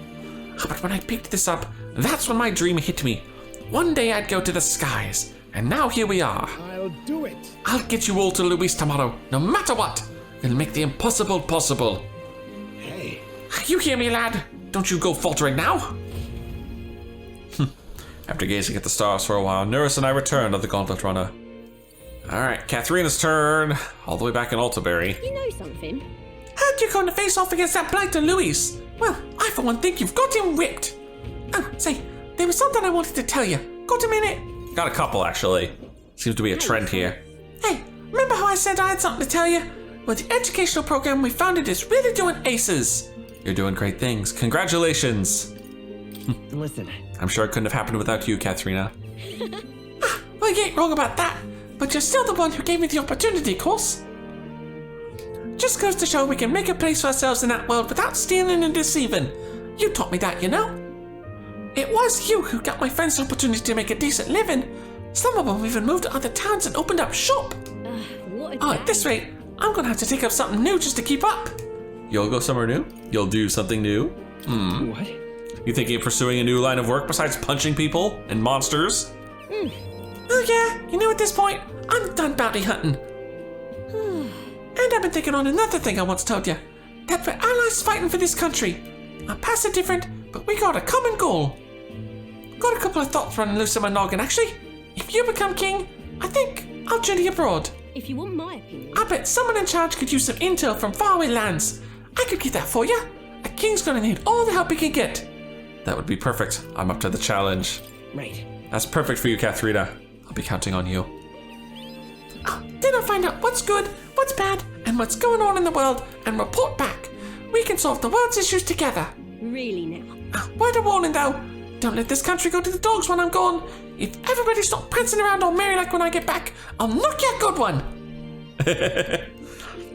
But when I picked this up, that's when my dream hit me. One day I'd go to the skies. And now here we are. I'll do it. I'll get you all to Luis tomorrow, no matter what. We'll make the impossible possible. Hey. You hear me, lad? Don't you go faltering now. After gazing at the stars for a while, Nurse and I return to the Gauntlet Runner. Alright, Katharina's turn. All the way back in Altaberry. You know something? How'd you come to face off against that blighter Luis? Well, I for one think you've got him whipped. Oh, say, there was something I wanted to tell you. Got a minute? Got a couple, actually. Seems to be a trend here. Hey, remember how I said I had something to tell you? Well, the educational program we founded is really doing aces. You're doing great things. Congratulations. Listen. I'm sure it couldn't have happened without you, Katharina. Well, you ain't wrong about that. But you're still the one who gave me the opportunity, of course. Just goes to show we can make a place for ourselves in that world without stealing and deceiving. You taught me that, you know. It was you who got my friends the opportunity to make a decent living. Some of them even moved to other towns and opened up shop. What a Oh, at this rate, I'm gonna have to take up something new just to keep up. You'll go somewhere new? You'll do something new? What? You thinking of pursuing a new line of work besides punching people and monsters? Oh yeah, you know at this point, I'm done bounty hunting. And I've been thinking on another thing I once told you. That we're allies fighting for this country. Our paths are different, but we got a common goal. Got a couple of thoughts running loose in my noggin, actually. If you become king, I think I'll journey abroad. If you want my opinion. I bet someone in charge could use some intel from faraway lands. I could get that for you. A king's gonna need all the help he can get. That would be perfect. I'm up to the challenge. Right. That's perfect for you, Katharina. I'll be counting on you. Then I'll find out what's good, what's bad, and what's going on in the world, and report back. We can solve the world's issues together. Really now. Word of warning though, don't let this country go to the dogs when I'm gone. If everybody stops prancing around all merry like when I get back, I'll knock you a good one.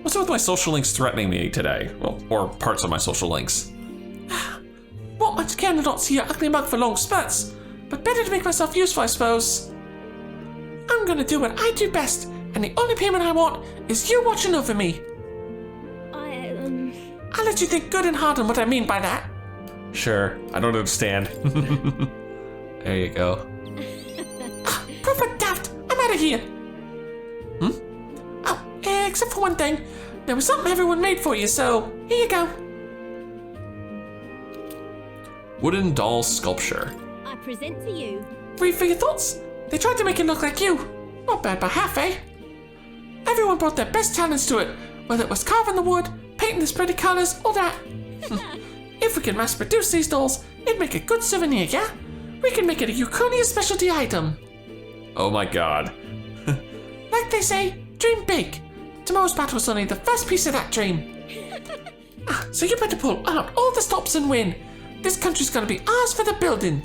What's with my social links threatening me today? Well, or parts of my social links. Won't much care to not see your ugly mug for long spurts, but better to make myself useful, I suppose. I'm gonna do what I do best, and the only payment I want is you watching over me. I'll let you think good and hard on what I mean by that. Sure, I don't understand. There you go. Perfect daft, I'm out of here. Oh, except for one thing. There was something everyone made for you, so here you go. Wooden doll sculpture. I present to you. Read for your thoughts. They tried to make it look like you. Not bad by half, eh? Everyone brought their best talents to it, whether it was carving the wood, painting the pretty colors, or that. If we can mass produce these dolls, it'd make a good souvenir, yeah? We can make it a Yukonia specialty item. Oh my god. Like they say, dream big. Tomorrow's battle is only the first piece of that dream. So you better pull out all the stops and win. This country's gonna be ours for the building.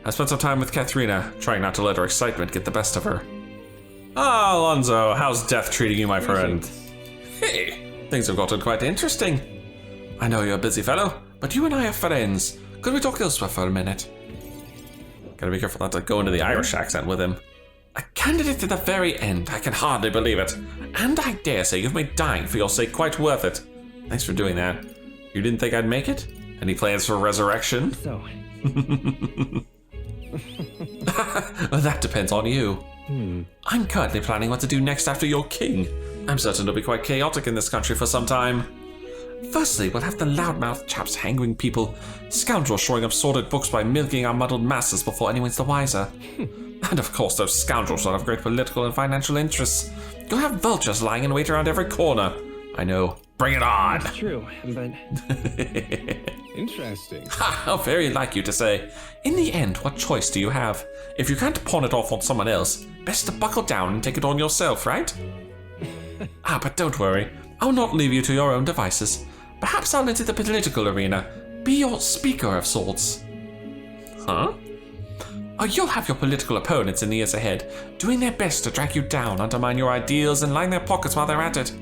I spent some time with Katharina, trying not to let her excitement get the best of her. Ah, Alonzo, how's death treating you, my friend? Hey, things have gotten quite interesting. I know you're a busy fellow, but you and I are friends. Could we talk elsewhere for a minute? Gotta be careful not to go into the Irish accent with him. A candidate to the very end, I can hardly believe it. And I dare say you've made dying for your sake quite worth it. Thanks for doing that. You didn't think I'd make it? Any plans for resurrection? So. Well, that depends on you. I'm currently planning what to do next after you're king. I'm certain it'll be quite chaotic in this country for some time. Firstly, we'll have the loudmouth chaps hanging people, scoundrels showing up sordid books by milking our muddled masses before anyone's the wiser. And of course, those scoundrels will have great political and financial interests. You'll have vultures lying in wait around every corner. I know. Bring it on! It's true, but... Interesting. How very like you to say. In the end, what choice do you have? If you can't pawn it off on someone else, best to buckle down and take it on yourself, right? But don't worry. I'll not leave you to your own devices. Perhaps I'll enter the political arena, be your speaker of sorts. Huh? Oh, you'll have your political opponents in the years ahead, doing their best to drag you down, undermine your ideals, and line their pockets while they're at it.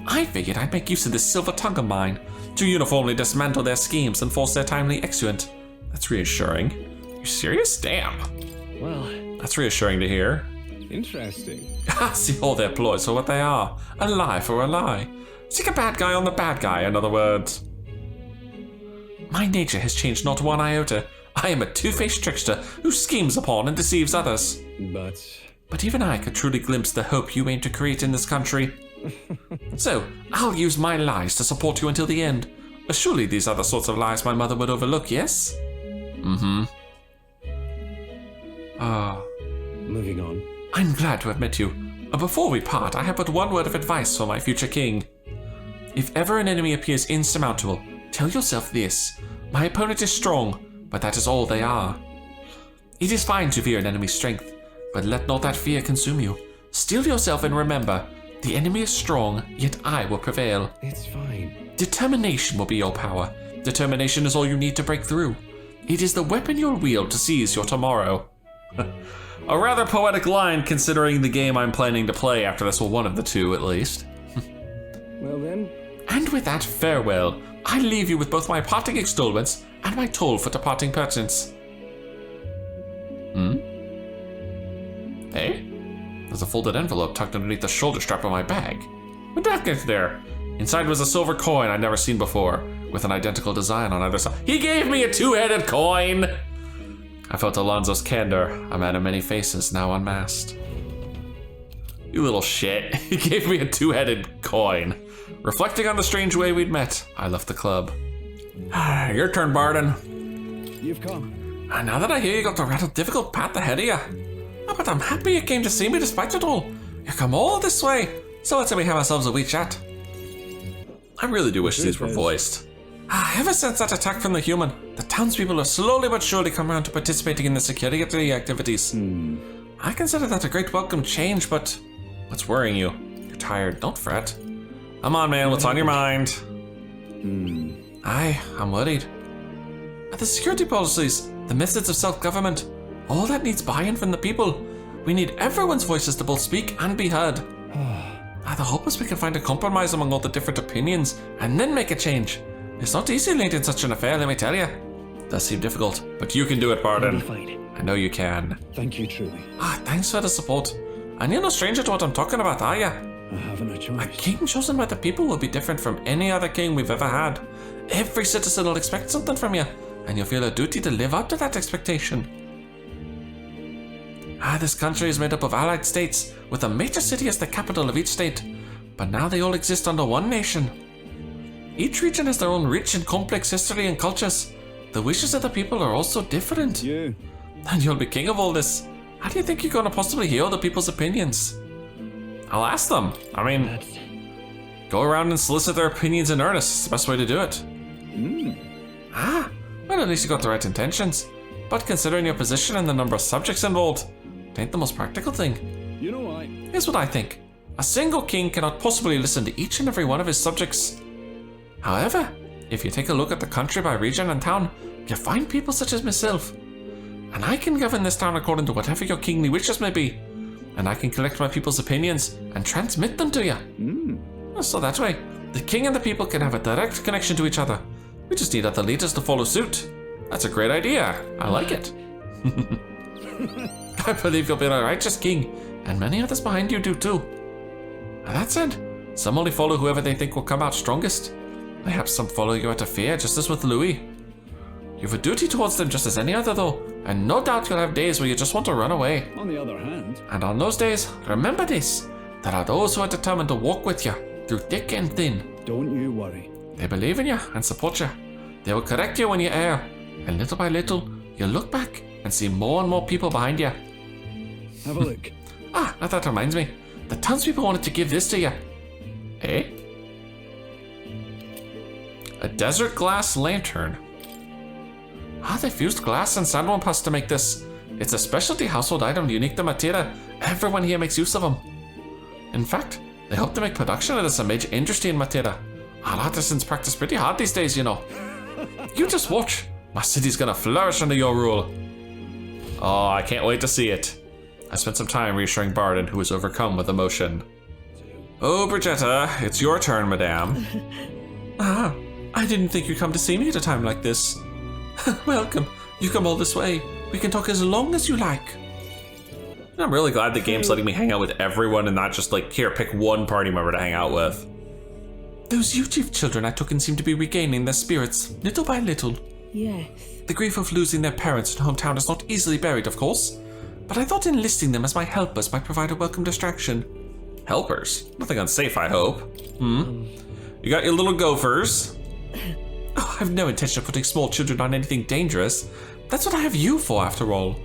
I figured I'd make use of this silver tongue of mine to uniformly dismantle their schemes and force their timely exeunt. That's reassuring. You serious? Damn. Well... That's reassuring to hear. Interesting. See all their ploys for what they are. A lie for a lie. Stick a bad guy on the bad guy, in other words. My nature has changed not one iota. I am a two-faced trickster who schemes upon and deceives others. But even I could truly glimpse the hope you aim to create in this country. So, I'll use my lies to support you until the end. Surely these are the sorts of lies my mother would overlook, yes? Moving on. I'm glad to have met you. Before we part, I have but one word of advice for my future king. If ever an enemy appears insurmountable, tell yourself this. My opponent is strong, but that is all they are. It is fine to fear an enemy's strength, but let not that fear consume you. Steel yourself and remember, the enemy is strong, yet I will prevail. It's fine. Determination will be your power. Determination is all you need to break through. It is the weapon you'll wield to seize your tomorrow. A rather poetic line considering the game I'm planning to play after this, well, one of the two at least. Well then. And with that, farewell. I leave you with both my parting extollments and my toll for departing pertinence. Hey? There's a folded envelope tucked underneath the shoulder strap of my bag. When did that get there? Inside was a silver coin I'd never seen before. with an identical design on either side. He gave me a two-headed coin! I felt Alonso's candor, a man of many faces now unmasked. You little shit. He gave me a two-headed coin. Reflecting on the strange way we'd met, I left the club. Your turn, Barden. You've come. And now that I hear you got a rather difficult path ahead of you. Oh, but I'm happy you came to see me despite it all. You come all this way. So let's say we have ourselves a wee chat. I really do wish these were voiced. Ever since that attack from the human, the townspeople have slowly but surely come around to participating in the security activities. I consider that a great welcome change, but what's worrying you? You're tired, don't fret. Come on, man, what's on your mind? I'm worried. The security policies, the methods of self-government, all that needs buy-in from the people. We need everyone's voices to both speak and be heard. The hope is we can find a compromise among all the different opinions and then make a change. It's not easy leading such an affair, let me tell you. It does seem difficult, but you can do it, Barden. I know you can. Thank you, truly. Thanks for the support. And you're no stranger to what I'm talking about, are you? I haven't a choice. A king chosen by the people will be different from any other king we've ever had. Every citizen will expect something from you, and you'll feel a duty to live up to that expectation. This country is made up of allied states, with a major city as the capital of each state. But now they all exist under one nation. Each region has their own rich and complex history and cultures. The wishes of the people are also different. You. And you'll be king of all this. How do you think you're going to possibly hear other people's opinions? I'll ask them. I mean, go around and solicit their opinions in earnest. It's the best way to do it. Well, at least you got the right intentions. But considering your position and the number of subjects involved, it ain't the most practical thing. You know why? Here's what I think. A single king cannot possibly listen to each and every one of his subjects. However, if you take a look at the country by region and town, you'll find people such as myself. And I can govern this town according to whatever your kingly wishes may be. And I can collect my people's opinions and transmit them to you. So that way, the king and the people can have a direct connection to each other. We just need other leaders to follow suit. That's a great idea. I like it. I believe you'll be a righteous king, and many others behind you do too. And that said, some only follow whoever they think will come out strongest. Perhaps some follow you out of fear, just as with Louis. You've a duty towards them just as any other though, and no doubt you'll have days where you just want to run away. On the other hand... And on those days, remember this. There are those who are determined to walk with you, through thick and thin. Don't you worry. They believe in you and support you. They will correct you when you err, and little by little, you'll look back and see more and more people behind you. Have a look. Now that reminds me. The townspeople wanted to give this to you. Eh? A desert glass lantern. They fused glass and sandworm pus to make this. It's a specialty household item unique to Matera. Everyone here makes use of them. In fact, they hope to make production of this a major industry in Matera. Our artisans practice pretty hard these days, you know. You just watch. My city's gonna flourish under your rule. Oh, I can't wait to see it. I spent some time reassuring Barden, who was overcome with emotion. Oh, Brigitta, it's your turn, madame. I didn't think you'd come to see me at a time like this. Welcome. You come all this way. We can talk as long as you like. I'm really glad the game's letting me hang out with everyone and not just like, here, pick one party member to hang out with. Those Uchief children I took in seem to be regaining their spirits, little by little. Yes. The grief of losing their parents and hometown is not easily buried, of course. But I thought enlisting them as my helpers might provide a welcome distraction. Helpers? Nothing unsafe, I hope. You got your little gophers. Oh, I've no intention of putting small children on anything dangerous. That's what I have you for, after all.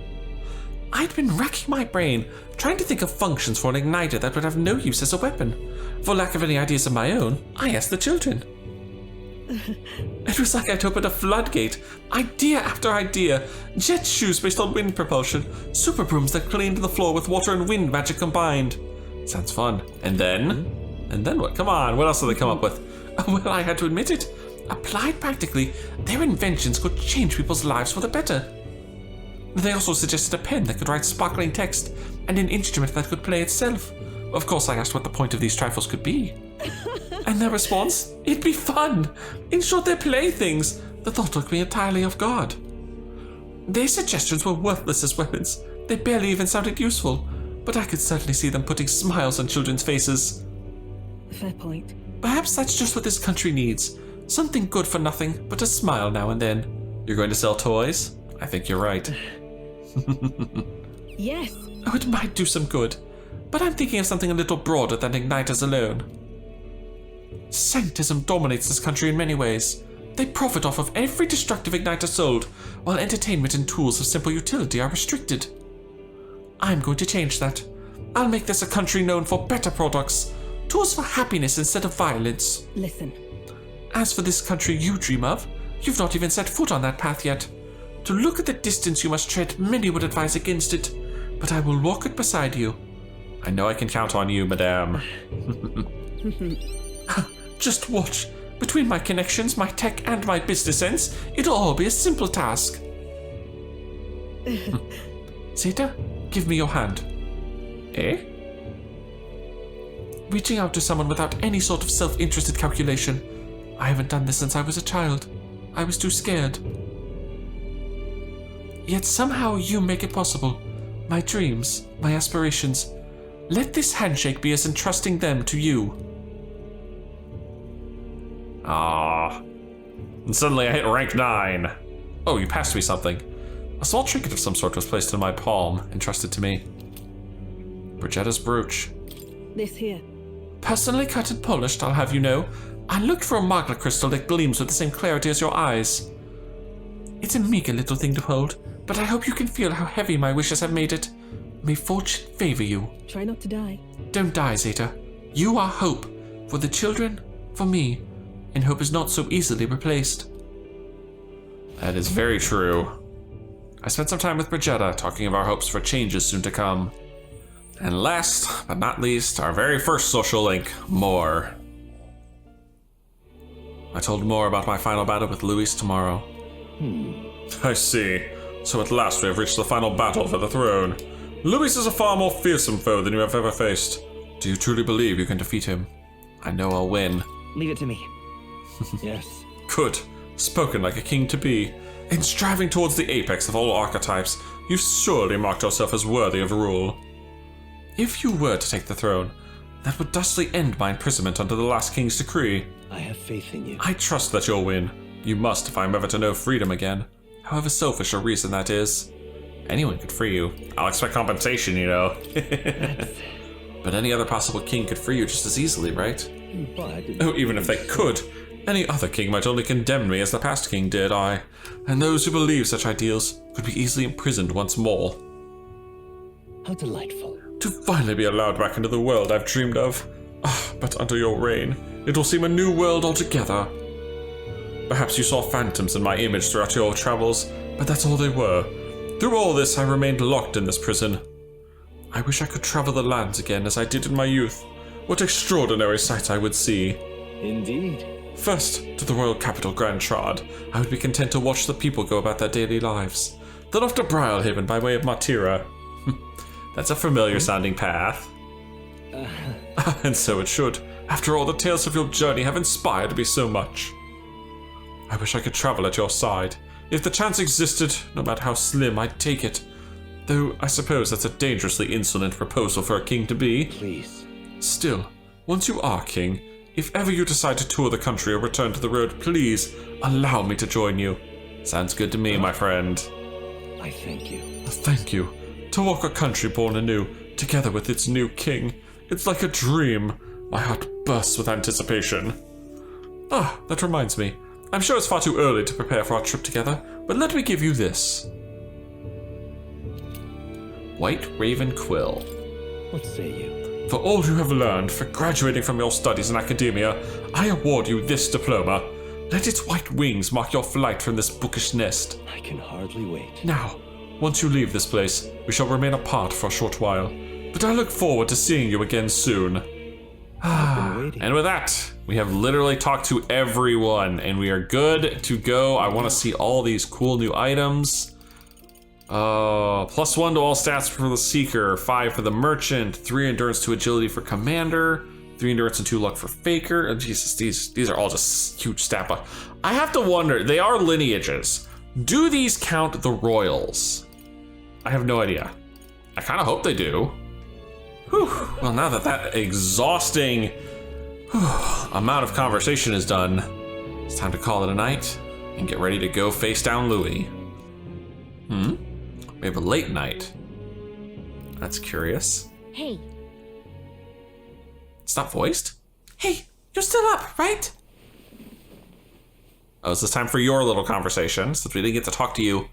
I'd been racking my brain, trying to think of functions for an igniter that would have no use as a weapon. For lack of any ideas of my own, I asked the children. It was like I'd opened a floodgate. Idea after idea. Jet shoes based on wind propulsion. Super brooms that cleaned the floor with water and wind magic combined. Sounds fun. And then? And then what? Come on, what else did they come up with? Well, I had to admit it. Applied practically, their inventions could change people's lives for the better. They also suggested a pen that could write sparkling text and an instrument that could play itself. Of course, I asked what the point of these trifles could be. And their response? It'd be fun. In short, they're playthings. The thought took me entirely off guard. Their suggestions were worthless as weapons. They barely even sounded useful. But I could certainly see them putting smiles on children's faces. Fair point. Perhaps that's just what this country needs. Something good for nothing, but a smile now and then. You're going to sell toys? I think you're right. Yes. Oh, it might do some good, but I'm thinking of something a little broader than igniters alone. Sanctism dominates this country in many ways. They profit off of every destructive igniter sold, while entertainment and tools of simple utility are restricted. I'm going to change that. I'll make this a country known for better products, tools for happiness instead of violence. Listen. As for this country you dream of, you've not even set foot on that path yet. To look at the distance you must tread, many would advise against it, but I will walk it beside you. I know I can count on you, madame. Just watch. Between my connections, my tech, and my business sense, it'll all be a simple task. Zeta, give me your hand. Eh? Reaching out to someone without any sort of self-interested calculation. I haven't done this since I was a child. I was too scared. Yet somehow you make it possible. My dreams, my aspirations. Let this handshake be as entrusting them to you. Ah. And suddenly I hit rank 9. Oh, you passed me something. A small trinket of some sort was placed in my palm, entrusted to me. Brigitta's brooch. This here. Personally cut and polished, I'll have you know. I looked for a magla crystal that gleams with the same clarity as your eyes. It's a meager little thing to hold, but I hope you can feel how heavy my wishes have made it. May fortune favor you. Try not to die. Don't die, Zeta. You are hope. For the children, for me. And hope is not so easily replaced. That is very true. I spent some time with Brigitta, talking of our hopes for changes soon to come. And last, but not least, our very first social link, Moore. I told Moore about my final battle with Luis tomorrow. I see. So at last we have reached the final battle for the throne. Luis is a far more fearsome foe than you have ever faced. Do you truly believe you can defeat him? I know I'll win. Leave it to me. Yes. Good. Spoken like a king to be. In striving towards the apex of all archetypes, you've surely marked yourself as worthy of rule. If you were to take the throne, that would thusly end my imprisonment under the last king's decree. I have faith in you. I trust that you'll win. You must if I'm ever to know freedom again. However selfish a reason that is. Anyone could free you. I'll expect compensation, you know. But any other possible king could free you just as easily, right? But Oh, even if they could, any other king might only condemn me as the past king did, and those who believe such ideals could be easily imprisoned once more. how delightful. To finally be allowed back into the world I've dreamed of. But under your reign, it will seem a new world altogether. Perhaps you saw phantoms in my image throughout your travels, but that's all they were. Through all this, I remained locked in this prison. I wish I could travel the lands again as I did in my youth. What extraordinary sights I would see. Indeed. First, to the royal capital Grand Trad, I would be content to watch the people go about their daily lives. Then off to Brylehaven by way of Matira. That's a familiar sounding path. And so it should. After all, the tales of your journey have inspired me so much. I wish I could travel at your side. If the chance existed, no matter how slim, I'd take it. Though I suppose that's a dangerously insolent proposal for a king to be. Please. Still, once you are king, if ever you decide to tour the country or return to the road, please allow me to join you. Sounds good to me, my friend. I thank you. Thank you. To walk a country born anew, together with its new king. It's like a dream. My heart bursts with anticipation. That reminds me. I'm sure it's far too early to prepare for our trip together, but let me give you this. White Raven Quill. What say you? For all you have learned, for graduating from your studies in academia, I award you this diploma. Let its white wings mark your flight from this bookish nest. I can hardly wait. Now, once you leave this place, we shall remain apart for a short while, but I look forward to seeing you again soon. And with that, we have literally talked to everyone, and we are good to go. I want to see all these cool new items. +1 to all stats for the Seeker, 5 for the Merchant, 3 endurance to agility for Commander, 3 endurance and 2 luck for Faker. Oh, Jesus, these are all just huge stat buffs. I have to wonder, they are lineages. Do these count the royals? I have no idea. I kind of hope they do. Whew. Well, now that exhausting amount of conversation is done, It's time to call it a night and get ready to go face down Louis. We have a late night. That's curious. Hey. It's not voiced? Hey, you're still up, right? Oh, is this time for your little conversation, since we didn't get to talk to you?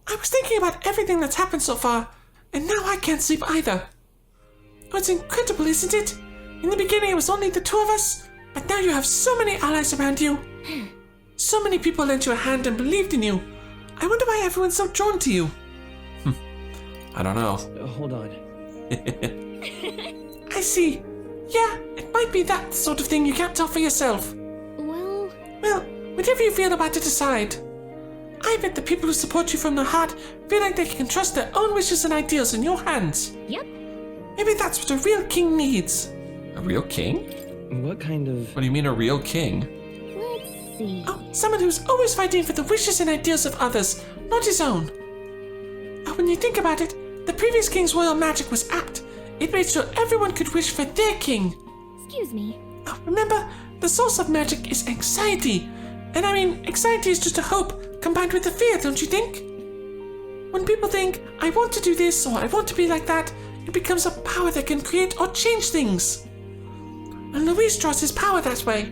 I was thinking about everything that's happened so far, and now I can't sleep either. Oh, it's incredible, isn't it? In the beginning, it was only the two of us, but now you have so many allies around you. So many people lent you a hand and believed in you. I wonder why everyone's so drawn to you. I don't know. Hold on. I see. Yeah, it might be that sort of thing you can't tell for yourself. Well, Whatever you feel about it, decide. I bet the people who support you from the heart feel like they can trust their own wishes and ideals in your hands. yep. Maybe that's what a real king needs. A real king? What kind of... What do you mean a real king? Let's see. Oh, someone who's always fighting for the wishes and ideals of others, not his own. Oh, when you think about it, the previous king's royal magic was apt. It made sure everyone could wish for their king. Excuse me. Oh, remember, the source of magic is anxiety. And I mean, anxiety is just a hope combined with the fear, don't you think? When people think, I want to do this or I want to be like that, it becomes a power that can create or change things. And Luis draws his power that way.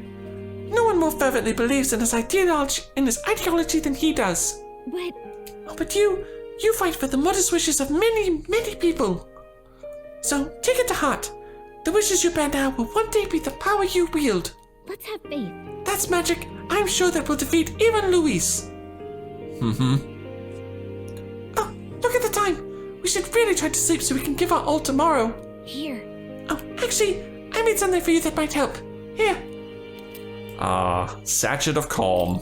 No one more fervently believes in his ideology than he does. But Oh, but you fight for the modest wishes of many, many people. So take it to heart. The wishes you bear now will one day be the power you wield. let's have faith. That's magic. I'm sure that will defeat even Luis. Oh, look at the time. We should really try to sleep so we can give our all tomorrow. Here. Oh, actually, I made something for you that might help. Here. Sachet of Calm.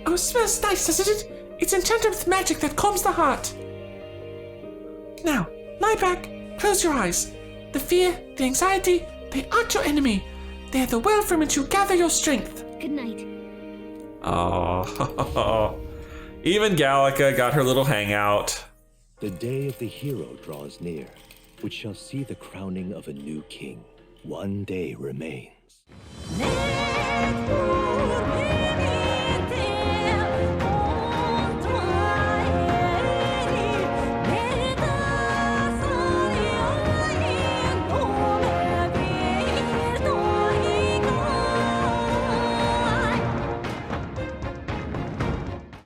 Oh, it smells nice, doesn't it? It's enchanted with magic that calms the heart. Now, lie back, close your eyes. The fear, the anxiety, they aren't your enemy. They are the well from which you gather your strength. Good night. Oh, even Gallica got her little hangout. The day of the hero draws near, which shall see the crowning of a new king. One day remains.